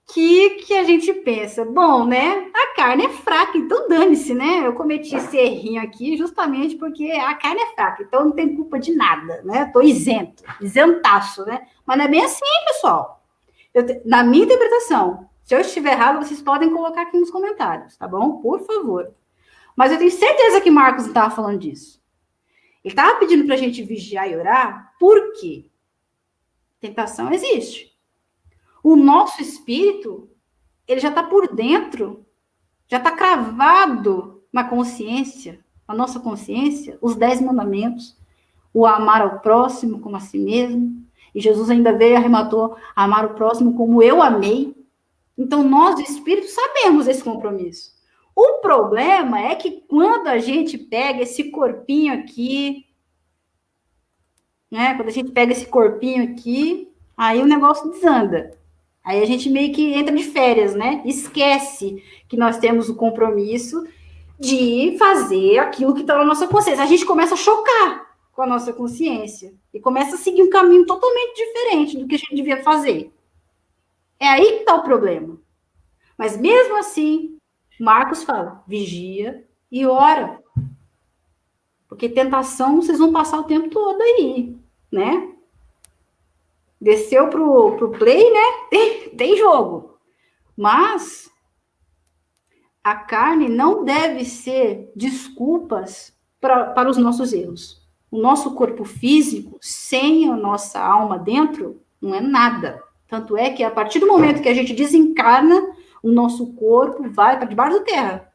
que a gente pensa, bom, né, a carne é fraca, então dane-se, né, eu cometi esse errinho aqui justamente porque a carne é fraca, então não tem culpa de nada, né, tô isentaço, né, mas não é bem assim, pessoal. Na minha interpretação, se eu estiver errado, vocês podem colocar aqui nos comentários, tá bom? Por favor. Mas eu tenho certeza que Marcos não estava falando disso. Ele estava pedindo para a gente vigiar e orar, por quê? Tentação existe. O nosso espírito, ele já está por dentro, já está cravado na consciência, na nossa consciência, os 10 mandamentos, o amar ao próximo como a si mesmo. E Jesus ainda veio e arrematou amar o próximo como eu amei. Então, nós, do Espírito, sabemos esse compromisso. O problema é que quando a gente pega esse corpinho aqui, né? Quando a gente pega esse corpinho aqui, aí o negócio desanda. Aí a gente meio que entra de férias, né? Esquece que nós temos o compromisso de fazer aquilo que está na nossa consciência. A gente começa a chocar com a nossa consciência e começa a seguir um caminho totalmente diferente do que a gente devia fazer. É aí que está o problema. Mas mesmo assim, Marcos fala, vigia e ora. Porque tentação vocês vão passar o tempo todo aí, né? Desceu pro play, né? Tem jogo. Mas a carne não deve ser desculpas para os nossos erros. O nosso corpo físico, sem a nossa alma dentro, não é nada. Tanto é que a partir do momento que a gente desencarna, o nosso corpo vai para debaixo da terra.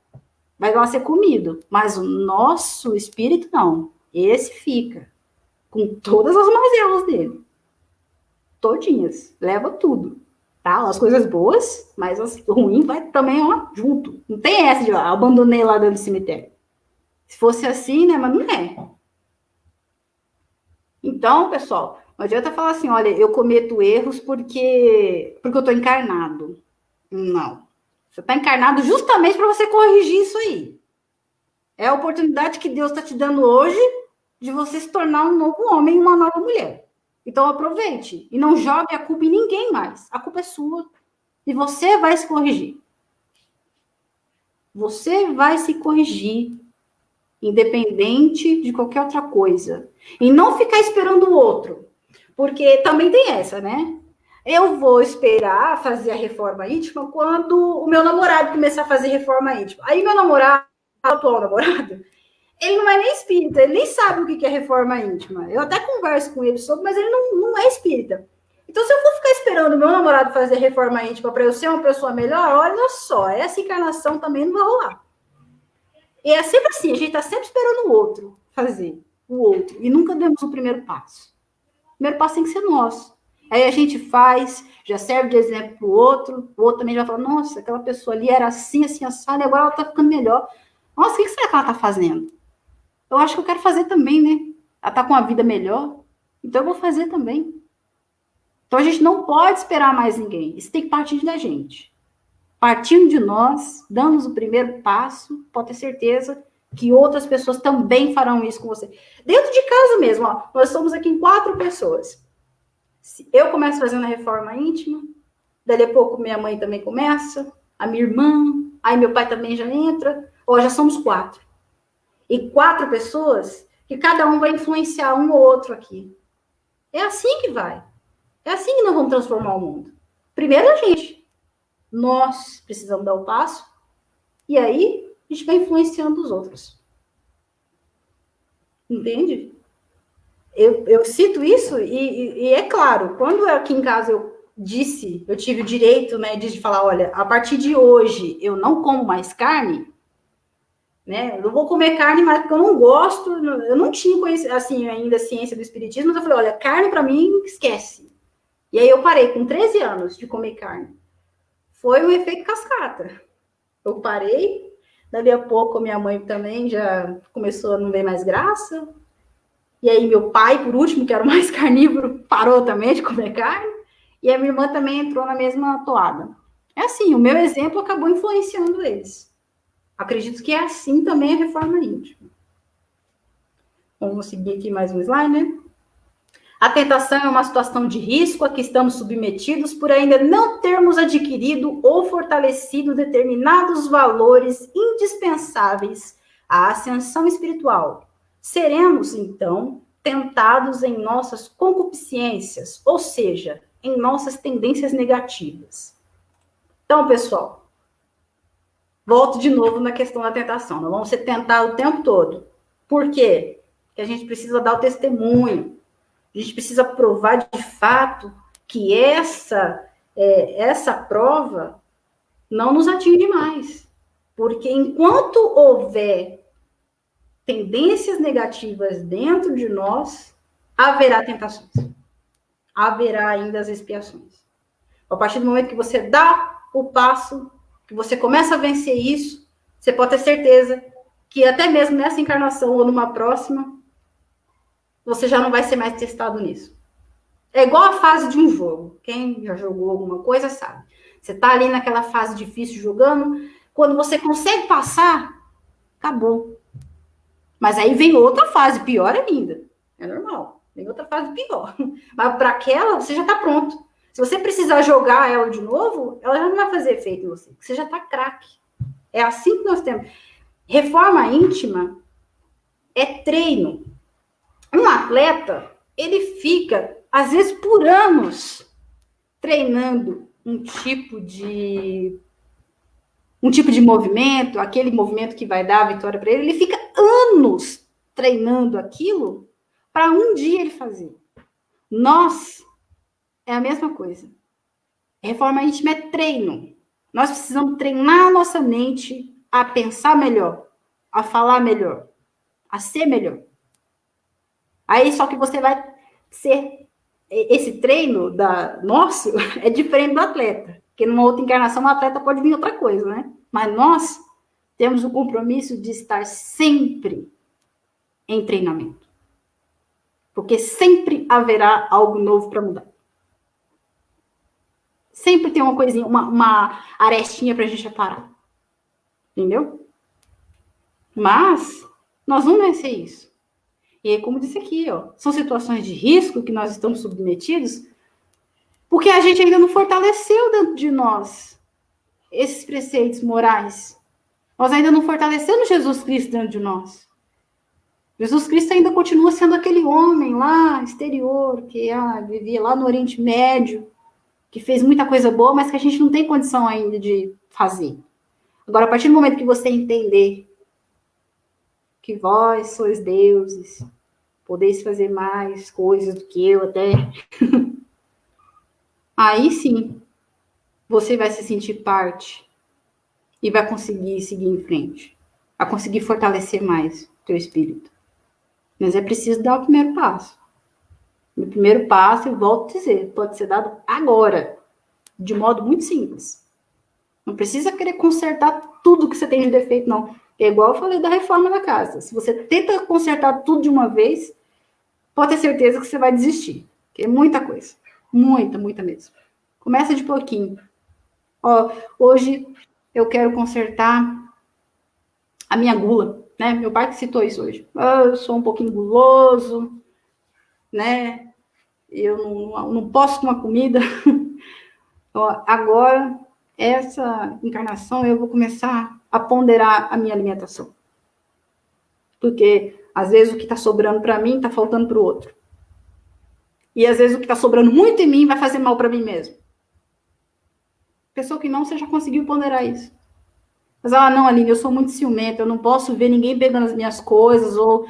Vai lá ser comido. Mas o nosso espírito, não. Esse fica. Com todas as mazelas dele. Todinhas. Leva tudo. Tá? As coisas boas, mas as ruins vai também, ó, junto. Não tem essa de, abandonei lá dentro do cemitério. Se fosse assim, né? Mas não é. Então, pessoal, não adianta falar assim, olha, eu cometo erros porque eu tô encarnado. Não. Você está encarnado justamente para você corrigir isso aí. É a oportunidade que Deus está te dando hoje de você se tornar um novo homem e uma nova mulher. Então aproveite e não jogue a culpa em ninguém mais. A culpa é sua e você vai se corrigir. Você vai se corrigir, independente de qualquer outra coisa. E não ficar esperando o outro, porque também tem essa, né? Eu vou esperar fazer a reforma íntima quando o meu namorado começar a fazer reforma íntima. Aí meu namorado, atual namorado, ele não é nem espírita, ele nem sabe o que é reforma íntima. Eu até converso com ele sobre, mas ele não é espírita. Então, se eu for ficar esperando o meu namorado fazer reforma íntima para eu ser uma pessoa melhor, olha só, essa encarnação também não vai rolar. E é sempre assim, a gente está sempre esperando o outro fazer, o outro, e nunca demos o primeiro passo. O primeiro passo tem que ser nosso. Aí a gente faz, já serve de exemplo para o outro também já fala, nossa, aquela pessoa ali era assim, assim, assada, e agora ela está ficando melhor. Nossa, o que será que ela está fazendo? Eu acho que eu quero fazer também, né? Ela está com uma vida melhor, então eu vou fazer também. Então a gente não pode esperar mais ninguém, isso tem que partir da gente. Partindo de nós, damos o primeiro passo, pode ter certeza que outras pessoas também farão isso com você. Dentro de casa mesmo, ó, nós somos aqui em 4 pessoas. Eu começo fazendo a reforma íntima, dali a pouco minha mãe também começa, a minha irmã, aí meu pai também já entra, ó, já somos 4. E 4 pessoas que cada um vai influenciar um ou outro aqui. É assim que vai. É assim que nós vamos transformar o mundo. Primeiro a gente. Nós precisamos dar o passo, e aí a gente vai influenciando os outros. Entende? Eu cito isso e é claro, quando aqui em casa eu tive o direito, né, de falar, olha, a partir de hoje eu não como mais carne, né, eu não vou comer carne mais porque eu não gosto, eu não tinha conhecido, assim, ainda a ciência do espiritismo, mas eu falei, olha, carne para mim, esquece. E aí eu parei com 13 anos de comer carne. Foi um efeito cascata. Eu parei, dali a pouco minha mãe também já começou a não ver mais graça. E aí meu pai, por último, que era o mais carnívoro, parou também de comer carne. E a minha irmã também entrou na mesma toada. É assim, o meu exemplo acabou influenciando eles. Acredito que é assim também a reforma íntima. Vamos seguir aqui mais um slide, né? A tentação é uma situação de risco a que estamos submetidos por ainda não termos adquirido ou fortalecido determinados valores indispensáveis à ascensão espiritual. Seremos, então, tentados em nossas concupiscências, ou seja, em nossas tendências negativas. Então, pessoal, volto de novo na questão da tentação. Nós vamos ser tentados o tempo todo. Por quê? Porque a gente precisa dar o testemunho. A gente precisa provar de fato que essa prova não nos atinge mais. Porque enquanto houver tendências negativas dentro de nós, haverá tentações. Haverá ainda as expiações. A partir do momento que você dá o passo, que você começa a vencer isso, você pode ter certeza que até mesmo nessa encarnação ou numa próxima, você já não vai ser mais testado nisso. É igual a fase de um jogo. Quem já jogou alguma coisa sabe. Você tá ali naquela fase difícil jogando, quando você consegue passar, acabou. Mas aí vem outra fase pior ainda. É normal. Vem outra fase pior. Mas para aquela, você já tá pronto. Se você precisar jogar ela de novo, ela já não vai fazer efeito em você. Você já tá craque. É assim que nós temos. Reforma íntima é treino. Um atleta, ele fica, às vezes, por anos treinando um tipo de movimento, aquele movimento que vai dar a vitória para ele. Ele fica anos treinando aquilo para um dia ele fazer. Nós, é a mesma coisa. Reforma íntima é treino. Nós precisamos treinar a nossa mente a pensar melhor, a falar melhor, a ser melhor. Aí só que você vai ser... Esse treino nosso é diferente do atleta. Porque numa outra encarnação, o atleta pode vir outra coisa, né? Mas nós temos o compromisso de estar sempre em treinamento. Porque sempre haverá algo novo para mudar. Sempre tem uma coisinha, uma arestinha para a gente parar. Entendeu? Mas nós vamos vencer isso. E aí, como disse aqui, ó, são situações de risco que nós estamos submetidos porque a gente ainda não fortaleceu dentro de nós esses preceitos morais. Nós ainda não fortalecemos Jesus Cristo dentro de nós. Jesus Cristo ainda continua sendo aquele homem lá, exterior, que vivia lá no Oriente Médio, que fez muita coisa boa, mas que a gente não tem condição ainda de fazer. Agora, a partir do momento que você entender que vós sois deuses, podeis fazer mais coisas do que eu até, aí sim, você vai se sentir parte e vai conseguir seguir em frente, vai conseguir fortalecer mais o teu espírito. Mas é preciso dar o primeiro passo. O primeiro passo, eu volto a dizer, pode ser dado agora, de modo muito simples. Não precisa querer consertar tudo que você tem de defeito, não. É igual eu falei da reforma da casa. Se você tenta consertar tudo de uma vez, pode ter certeza que você vai desistir. Porque é muita coisa. Muita, muita mesmo. Começa de pouquinho. Ó, hoje eu quero consertar a minha gula, né? Meu pai que citou isso hoje. Eu sou um pouquinho guloso, né? Eu não posso tomar comida. Ó, agora, essa encarnação, eu vou começar a ponderar a minha alimentação. Porque, às vezes, o que está sobrando para mim está faltando para o outro. E, às vezes, o que está sobrando muito em mim vai fazer mal para mim mesmo. Pessoa que não, você já conseguiu ponderar isso. Mas, não, Aline, eu sou muito ciumenta, eu não posso ver ninguém pegando as minhas coisas, ou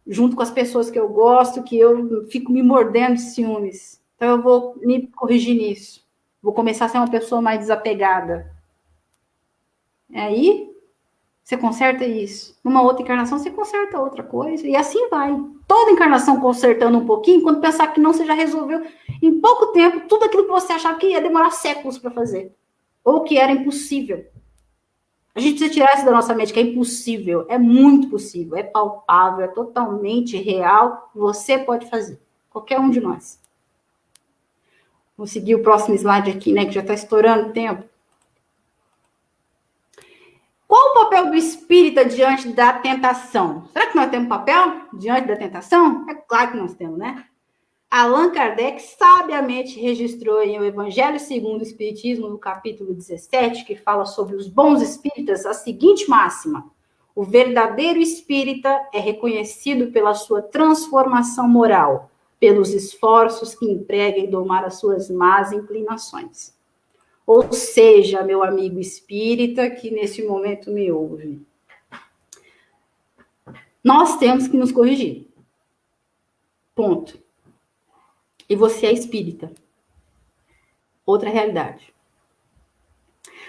junto com as pessoas que eu gosto, que eu fico me mordendo de ciúmes. Então, eu vou me corrigir nisso. Vou começar a ser uma pessoa mais desapegada. Aí, você conserta isso. Numa outra encarnação, você conserta outra coisa. E assim vai. Toda encarnação consertando um pouquinho, quando pensar que não, você já resolveu em pouco tempo tudo aquilo que você achava que ia demorar séculos para fazer. Ou que era impossível. A gente precisa tirar isso da nossa mente, que é impossível. É muito possível. É palpável, é totalmente real. Você pode fazer. Qualquer um de nós. Vou seguir o próximo slide aqui, né? Que já está estourando o tempo. Qual o papel do espírita diante da tentação? Será que nós temos papel diante da tentação? É claro que nós temos, né? Allan Kardec sabiamente registrou em O Evangelho segundo o Espiritismo, no capítulo 17, que fala sobre os bons espíritas, a seguinte máxima: o verdadeiro espírita é reconhecido pela sua transformação moral, pelos esforços que emprega em domar as suas más inclinações. Ou seja, meu amigo espírita que nesse momento me ouve, nós temos que nos corrigir. Ponto. E você é espírita. Outra realidade.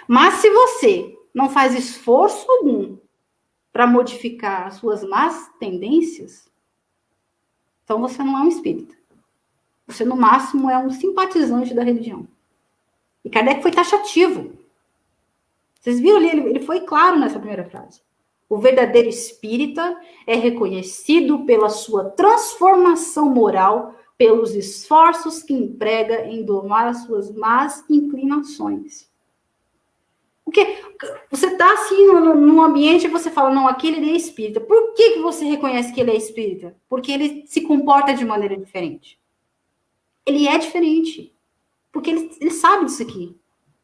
Mas se você não faz esforço algum para modificar as suas más tendências, então você não é um espírita. Você, no máximo, é um simpatizante da religião. E Kardec foi taxativo. Vocês viram ali, ele foi claro nessa primeira frase. O verdadeiro espírita é reconhecido pela sua transformação moral, pelos esforços que emprega em domar as suas más inclinações. Porque você está assim num ambiente e você fala, não, aquele ele é espírita. Por que você reconhece que ele é espírita? Porque ele se comporta de maneira diferente. Ele é diferente. Porque ele sabe disso aqui.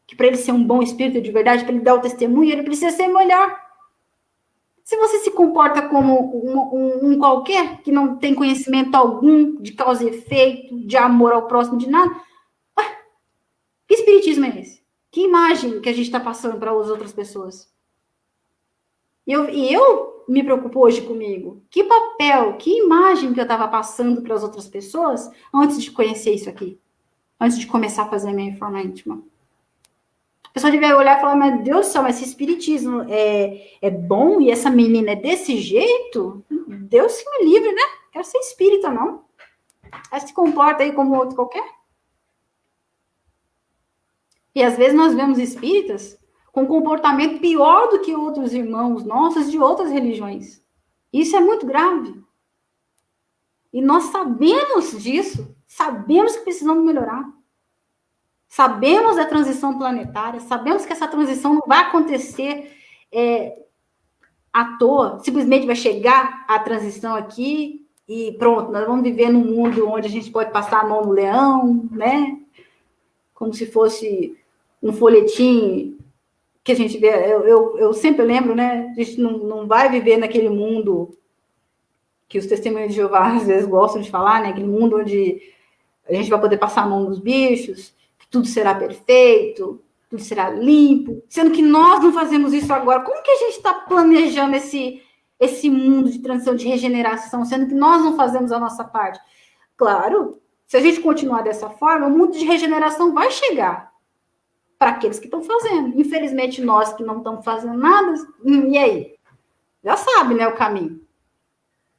Que para ele ser um bom espírito de verdade, para ele dar o testemunho, ele precisa ser melhor. Se você se comporta como um qualquer, que não tem conhecimento algum de causa e efeito, de amor ao próximo, de nada, que espiritismo é esse? Que imagem que a gente está passando para as outras pessoas? E eu me preocupo hoje comigo. Que papel, que imagem que eu estava passando para as outras pessoas antes de conhecer isso aqui? Antes de começar a fazer minha reforma íntima. A pessoa devia olhar e falar, meu Deus do céu, mas esse espiritismo é bom e essa menina é desse jeito? Deus que me livre, né? Quero ser espírita, não. Ela se comporta aí como outro qualquer. E às vezes nós vemos espíritas com comportamento pior do que outros irmãos nossos de outras religiões. Isso é muito grave. E nós sabemos disso, sabemos que precisamos melhorar. Sabemos da transição planetária, sabemos que essa transição não vai acontecer à toa, simplesmente vai chegar a transição aqui e pronto, nós vamos viver num mundo onde a gente pode passar a mão no leão, né? Como se fosse um folhetim que a gente vê. Eu sempre lembro, né? A gente não vai viver naquele mundo que os testemunhos de Jeová às vezes gostam de falar, né? Aquele mundo onde a gente vai poder passar a mão nos bichos, tudo será perfeito, tudo será limpo, sendo que nós não fazemos isso agora. Como que a gente está planejando esse mundo de transição, de regeneração, sendo que nós não fazemos a nossa parte? Claro, se a gente continuar dessa forma, o mundo de regeneração vai chegar para aqueles que estão fazendo. Infelizmente, nós que não estamos fazendo nada, e aí? Já sabe, né, o caminho.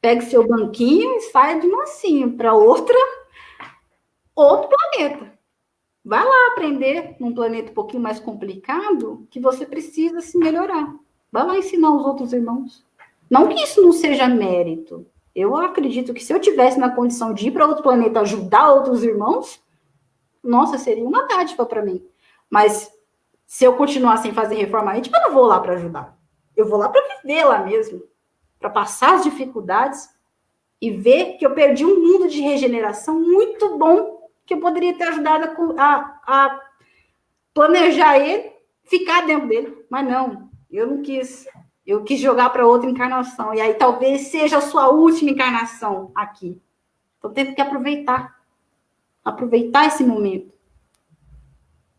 Pegue seu banquinho e saia de mansinho para outro planeta. Vai lá aprender num planeta um pouquinho mais complicado que você precisa se melhorar. Vai lá ensinar os outros irmãos. Não que isso não seja mérito. Eu acredito que se eu tivesse na condição de ir para outro planeta ajudar outros irmãos, nossa, seria uma dádiva para mim. Mas se eu continuar sem fazer reforma íntima, eu não vou lá para ajudar. Eu vou lá para viver lá mesmo. Para passar as dificuldades e ver que eu perdi um mundo de regeneração muito bom que eu poderia ter ajudado a planejar ele, ficar dentro dele. Mas não, eu não quis. Eu quis jogar para outra encarnação. E aí talvez seja a sua última encarnação aqui. Então teve que aproveitar. Aproveitar esse momento.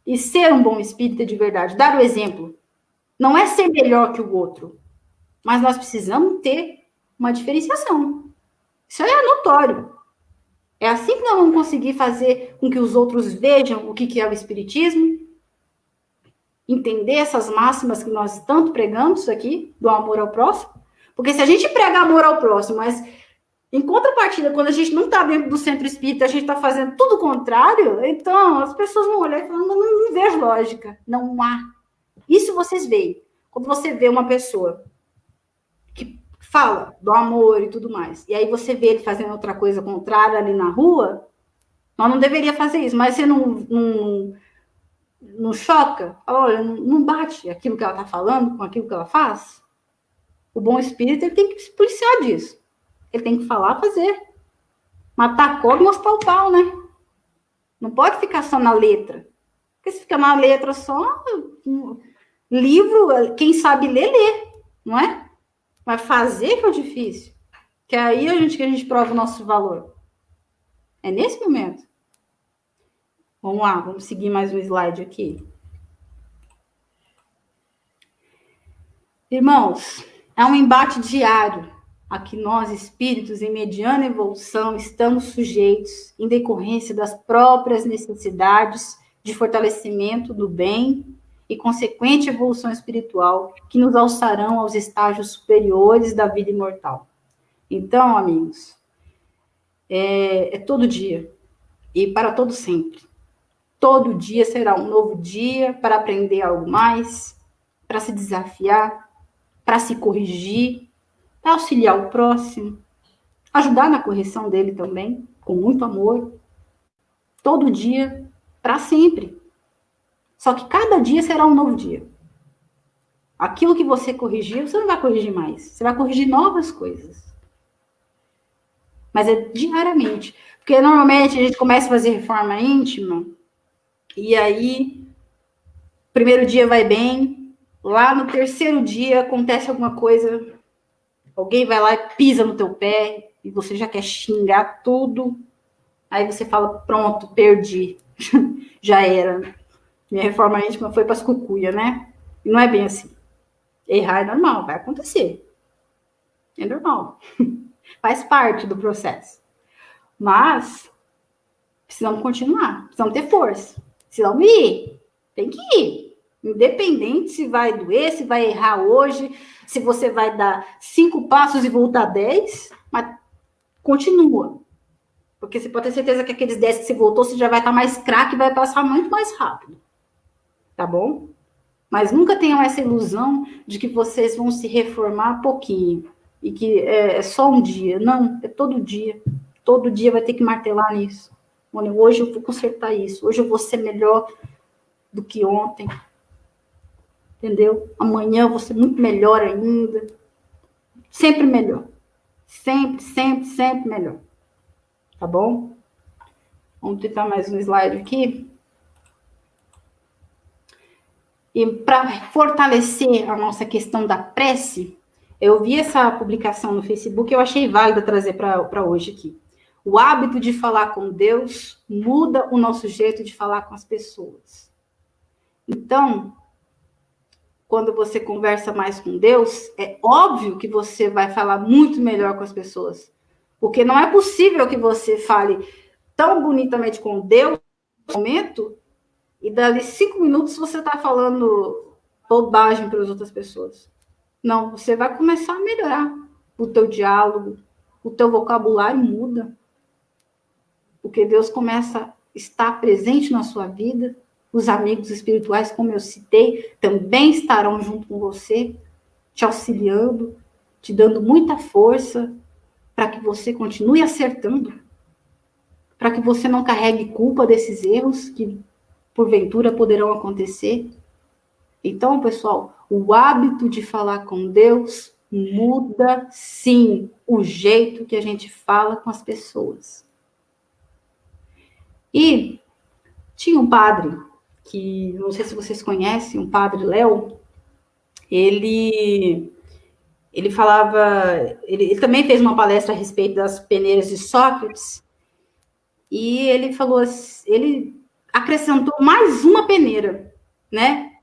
E ser um bom espírita de verdade. Dar o exemplo. Não é ser melhor que o outro. Mas nós precisamos ter uma diferenciação. Isso é notório. É assim que nós vamos conseguir fazer com que os outros vejam o que é o espiritismo, entender essas máximas que nós tanto pregamos aqui, do amor ao próximo. Porque se a gente prega amor ao próximo, mas em contrapartida, quando a gente não está dentro do centro espírita, a gente está fazendo tudo o contrário, então as pessoas vão olhar e falar, não vejo lógica, não há. Isso vocês veem. Quando você vê uma pessoa que fala do amor e tudo mais, e aí você vê ele fazendo outra coisa contrária ali na rua, nós não deveria fazer isso, mas você não não choca? Olha, não bate aquilo que ela está falando com aquilo que ela faz? O bom espírito ele tem que se policiar disso. Ele tem que falar, fazer. Matar a cobra e mostrar o pau, né? Não pode ficar só na letra. Porque se fica na letra só, livro, quem sabe ler, lê, não é? Mas fazer que é o difícil. Que é aí que a gente prova o nosso valor. É nesse momento. Vamos lá, vamos seguir mais um slide aqui. Irmãos, é um embate diário a que nós, espíritos em mediana evolução, estamos sujeitos em decorrência das próprias necessidades de fortalecimento do bem e consequente evolução espiritual que nos alçarão aos estágios superiores da vida imortal. Então, amigos, é todo dia e para todo sempre. Todo dia será um novo dia para aprender algo mais, para se desafiar, para se corrigir, para auxiliar o próximo, ajudar na correção dele também, com muito amor. Todo dia, para sempre. Só que cada dia será um novo dia. Aquilo que você corrigiu, você não vai corrigir mais. Você vai corrigir novas coisas. Mas é diariamente. Porque normalmente a gente começa a fazer reforma íntima, e aí, primeiro dia vai bem, lá no terceiro dia acontece alguma coisa, alguém vai lá e pisa no teu pé, e você já quer xingar tudo, aí você fala, pronto, perdi, já era. Minha reforma íntima foi para as cucuia, né? E não é bem assim. Errar é normal, vai acontecer. É normal. Faz parte do processo. Mas precisamos continuar, precisamos ter força. Precisamos ir. Tem que ir. Independente se vai doer, se vai errar hoje, se você vai dar 5 passos e voltar 10, mas continua. Porque você pode ter certeza que aqueles 10 que você voltou, você já vai estar mais craque e vai passar muito mais rápido. Tá bom? Mas nunca tenham essa ilusão de que vocês vão se reformar pouquinho. E que é só um dia. Não, é todo dia. Todo dia vai ter que martelar nisso. Hoje eu vou consertar isso. Hoje eu vou ser melhor do que ontem. Entendeu? Amanhã eu vou ser muito melhor ainda. Sempre melhor. Sempre, sempre, sempre melhor. Tá bom? Vamos tentar mais um slide aqui. E para fortalecer a nossa questão da prece, eu vi essa publicação no Facebook e eu achei válida trazer para hoje aqui. O hábito de falar com Deus muda o nosso jeito de falar com as pessoas. Então, quando você conversa mais com Deus, é óbvio que você vai falar muito melhor com as pessoas. Porque não é possível que você fale tão bonitamente com Deus no momento e dali 5 minutos você está falando bobagem para as outras pessoas. Não, você vai começar a melhorar o teu diálogo, o teu vocabulário muda. Porque Deus começa a estar presente na sua vida. Os amigos espirituais, como eu citei, também estarão junto com você, te auxiliando, te dando muita força para que você continue acertando, para que você não carregue culpa desses erros que porventura poderão acontecer. Então, pessoal, o hábito de falar com Deus muda, sim, o jeito que a gente fala com as pessoas. E tinha um padre, que não sei se vocês conhecem, um padre Léo, ele falava, ele também fez uma palestra a respeito das peneiras de Sócrates, e ele falou, ele acrescentou mais uma peneira, né?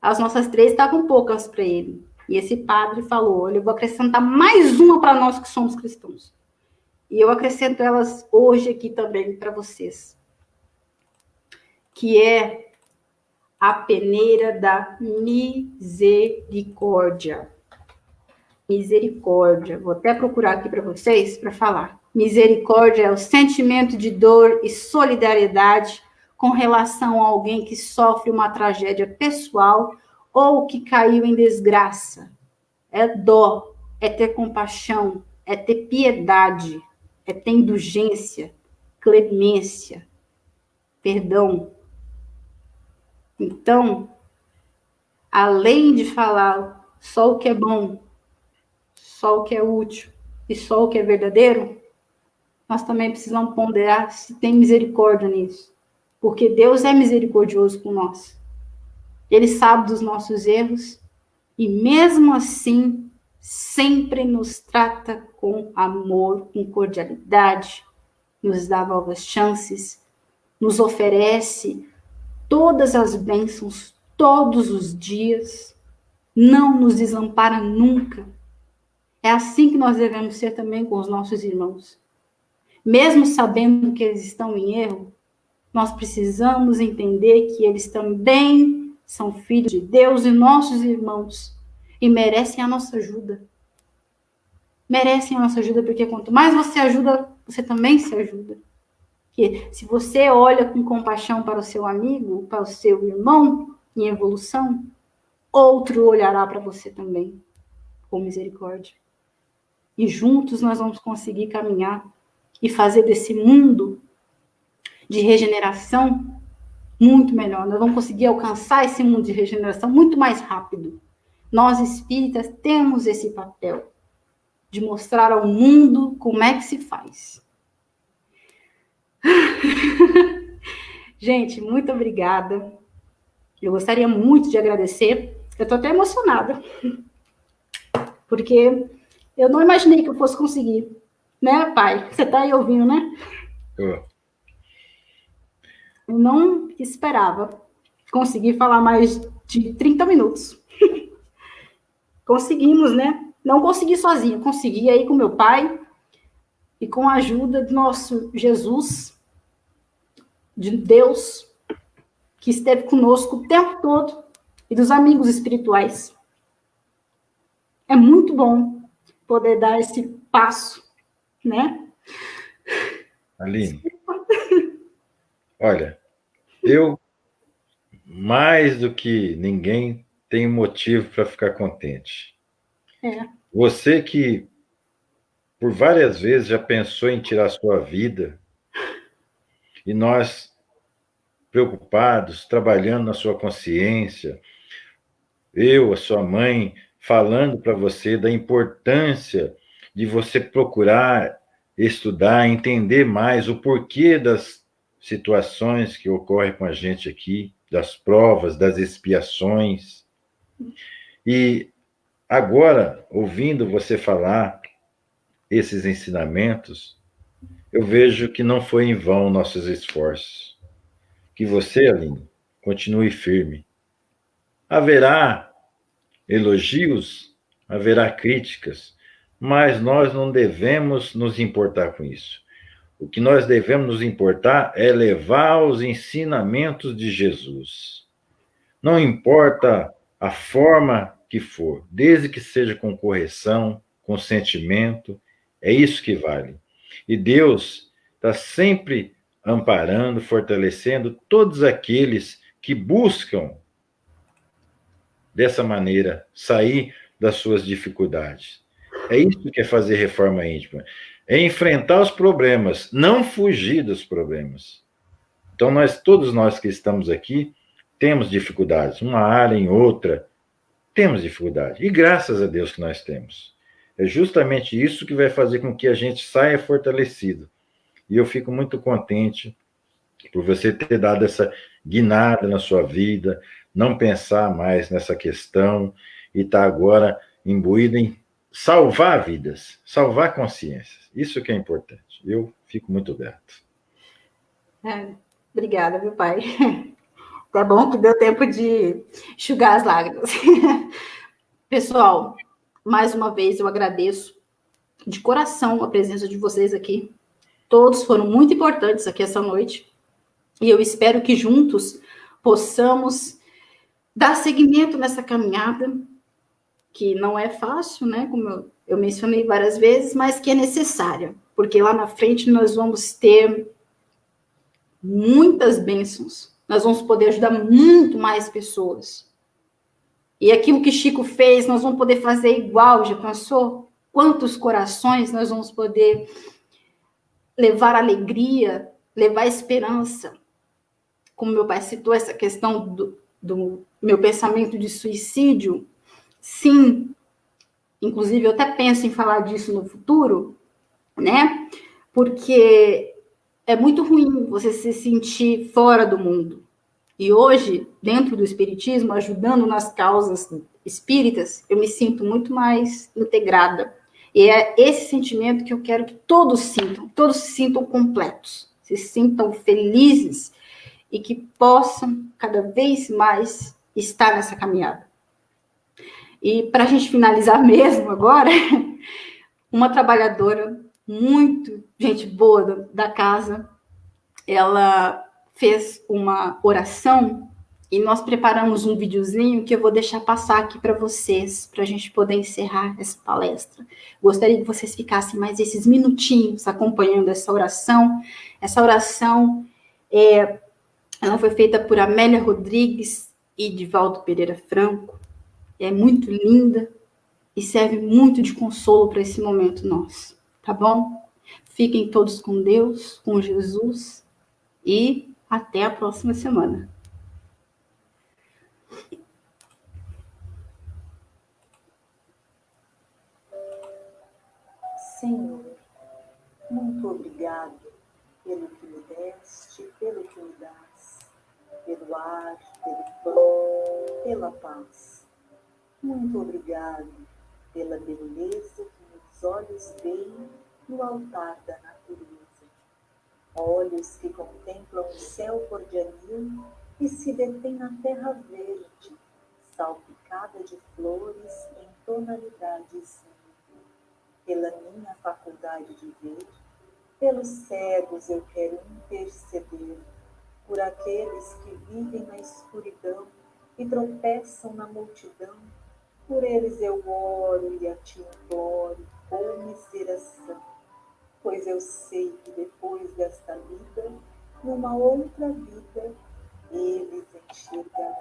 As nossas 3 estavam poucas para ele. E esse padre falou, olha, eu vou acrescentar mais uma para nós que somos cristãos. E eu acrescento elas hoje aqui também para vocês. Que é a peneira da misericórdia. Misericórdia. Vou até procurar aqui para vocês para falar. Misericórdia é o sentimento de dor e solidariedade com relação a alguém que sofre uma tragédia pessoal ou que caiu em desgraça. É dó, é ter compaixão, é ter piedade, é ter indulgência, clemência, perdão. Então, além de falar só o que é bom, só o que é útil e só o que é verdadeiro, nós também precisamos ponderar se tem misericórdia nisso. Porque Deus é misericordioso com nós. Ele sabe dos nossos erros e, mesmo assim, sempre nos trata com amor, com cordialidade, nos dá novas chances, nos oferece todas as bênçãos todos os dias, não nos desampara nunca. É assim que nós devemos ser também com os nossos irmãos. Mesmo sabendo que eles estão em erro, nós precisamos entender que eles também são filhos de Deus e nossos irmãos e merecem a nossa ajuda. Merecem a nossa ajuda porque quanto mais você ajuda, você também se ajuda. Porque se você olha com compaixão para o seu amigo, para o seu irmão em evolução, outro olhará para você também com misericórdia. E juntos nós vamos conseguir caminhar e fazer desse mundo de regeneração muito melhor. Nós vamos conseguir alcançar esse mundo de regeneração muito mais rápido. Nós espíritas temos esse papel de mostrar ao mundo como é que se faz. Gente, muito obrigada. Eu gostaria muito de agradecer. Eu estou até emocionada, porque eu não imaginei que eu fosse conseguir. Né, pai? Você está aí ouvindo, né? Eu não esperava conseguir falar mais de 30 minutos. Conseguimos, né? Não consegui sozinha, consegui aí com meu pai e com a ajuda do nosso Jesus, de Deus, que esteve conosco o tempo todo, e dos amigos espirituais. É muito bom poder dar esse passo, né? Aline, olha, eu, mais do que ninguém, tenho motivo para ficar contente. Você que, por várias vezes, já pensou em tirar sua vida, e nós, preocupados, trabalhando na sua consciência, eu, a sua mãe, falando para você da importância de você procurar estudar, entender mais o porquê das situações que ocorrem com a gente aqui, das provas, das expiações. E agora, ouvindo você falar esses ensinamentos, eu vejo que não foi em vão nossos esforços. Que você, Aline, continue firme. Haverá elogios, haverá críticas, mas nós não devemos nos importar com isso. O que nós devemos nos importar é levar os ensinamentos de Jesus. Não importa a forma que for, desde que seja com correção, com sentimento, é isso que vale. E Deus está sempre amparando, fortalecendo todos aqueles que buscam dessa maneira, sair das suas dificuldades. É isso que é fazer reforma íntima. É enfrentar os problemas, não fugir dos problemas. Então, todos nós que estamos aqui, temos dificuldades. Uma área, em outra, temos dificuldade. E graças a Deus que nós temos. É justamente isso que vai fazer com que a gente saia fortalecido. E eu fico muito contente por você ter dado essa guinada na sua vida, não pensar mais nessa questão e estar agora imbuído em salvar vidas, salvar consciências. Isso que é importante. Eu fico muito grato. Obrigada, meu pai. Tá bom que deu tempo de enxugar as lágrimas. Pessoal, mais uma vez eu agradeço de coração a presença de vocês aqui. Todos foram muito importantes aqui essa noite. E eu espero que juntos possamos dar seguimento nessa caminhada, que não é fácil, né? Como eu mencionei várias vezes, mas que é necessária, porque lá na frente nós vamos ter muitas bênçãos, nós vamos poder ajudar muito mais pessoas. E aquilo que Chico fez, nós vamos poder fazer igual, já pensou? Quantos corações nós vamos poder levar alegria, levar esperança? Como meu pai citou essa questão do meu pensamento de suicídio, sim, inclusive eu até penso em falar disso no futuro, né? Porque é muito ruim você se sentir fora do mundo. E hoje, dentro do espiritismo, ajudando nas causas espíritas, eu me sinto muito mais integrada. E é esse sentimento que eu quero que todos se sintam completos, se sintam felizes e que possam cada vez mais estar nessa caminhada. E para a gente finalizar mesmo agora, uma trabalhadora muito gente boa da casa, ela fez uma oração e nós preparamos um videozinho que eu vou deixar passar aqui para vocês, para a gente poder encerrar essa palestra. Gostaria que vocês ficassem mais esses minutinhos acompanhando essa oração. Essa oração ela foi feita por Amélia Rodrigues e Divaldo Pereira Franco. É muito linda e serve muito de consolo para esse momento nosso, tá bom? Fiquem todos com Deus, com Jesus e até a próxima semana. Senhor, muito obrigado pelo que me deste, pelo que me dás, pelo ar, pelo pão, pela paz. Muito obrigado pela beleza que meus olhos veem no altar da natureza. Olhos que contemplam o céu cor de anil e se detêm na terra verde, salpicada de flores em tonalidades mil. Pela minha faculdade de ver, pelos cegos eu quero interceder, por aqueles que vivem na escuridão e tropeçam na multidão. Por eles eu oro e a ti imploro, ó miseração, pois eu sei que depois desta vida, numa outra vida, eles enxergarão.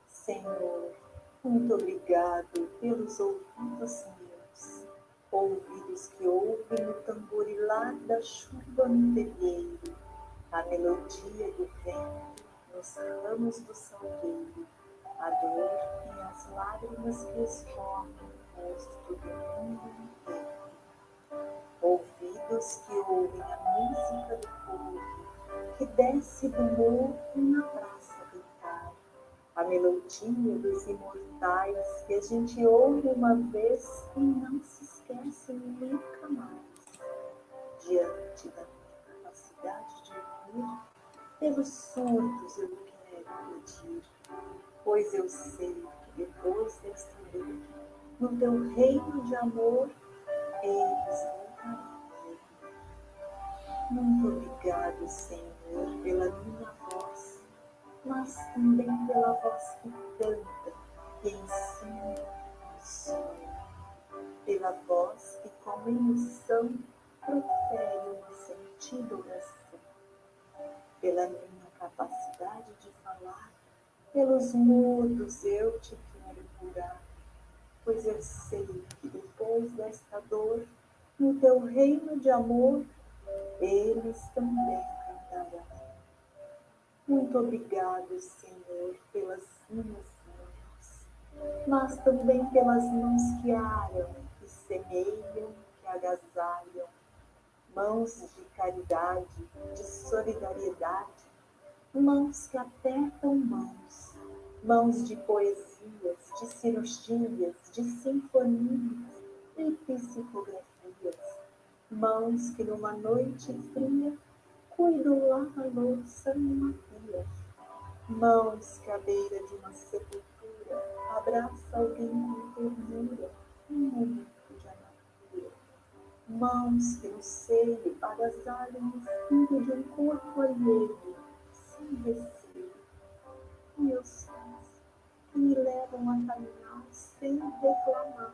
Senhor, muito obrigado pelos ouvidos meus, ouvidos que ouvem o tamborilar da chuva no terreiro, a melodia do vento nos ramos do salgueiro, a dor e as lágrimas que escorrem no rosto do mundo inteiro. Ouvidos que ouvem a música do povo, que desce do morro na praça cantar, a melodia dos imortais que a gente ouve uma vez e não se esquece nunca mais. Diante da minha capacidade de ouvir, pelos surdos eu quero pedir, pois eu sei que depois desta lei, no teu reino de amor, eles voltarão. Muito obrigado, Senhor, pela minha voz, mas também pela voz que canta, que ensina e sonha, pela voz que, como emoção, profere uma sentida oração, pela minha capacidade de falar, pelos mudos eu te quero curar, pois eu sei que depois desta dor, no teu reino de amor, eles também cantarão. Muito obrigado, Senhor, pelas minhas mãos, mas também pelas mãos que aram, que semeiam, que agasalham, mãos de caridade, de solidariedade, mãos que apertam mãos, mãos de poesias, de cirurgias, de sinfonias e psicografias, mãos que numa noite fria cuidam lá a louça numa pia, mãos que à beira de uma sepultura abraça alguém com ternura, um momento de amargura, mãos que no seio agasalham o filho de um corpo alheio, sem receio, meus pés que me levam a caminhar sem reclamar,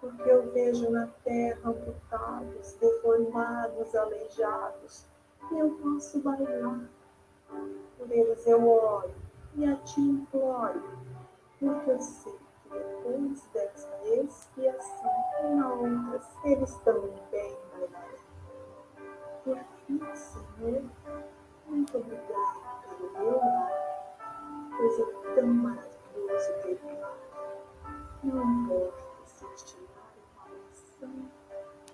porque eu vejo na terra amputados, deformados, aleijados, e eu posso bailar. Por eles eu oro e a ti imploro, porque eu sei que depois desta expiação, na outras, eles também bailarão. Por fim, Senhor, muito obrigado pelo meu lar, pois é tão maravilhoso ter um lar. Não importa se este lar é uma mansão,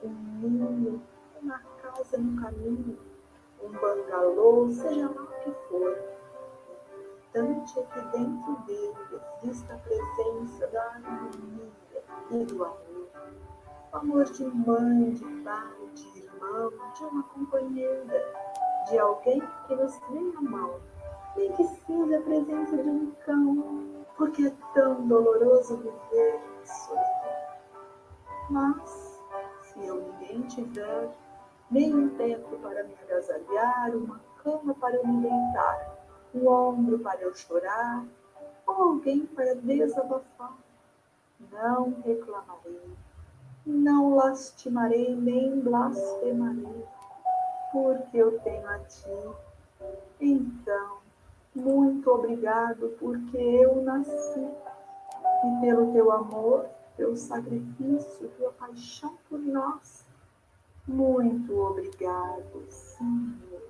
um ninho, uma casa no caminho, um bangalô, seja lá o que for. O importante é que dentro dele exista a presença da harmonia e do amor. O amor de mãe, de pai, de irmão, de uma companheira, de alguém que nos dê a mão. Nem que seja a presença de um cão, porque é tão doloroso viver em solidão. Mas, se eu ninguém tiver, nem um teto para me agasalhar, uma cama para eu me deitar, um ombro para eu chorar, ou alguém para desabafar, não reclamarei, não lastimarei, nem blasfemarei, porque eu tenho a ti. Então, muito obrigado, porque eu nasci, e pelo teu amor, teu sacrifício, tua paixão por nós. Muito obrigado, Senhor.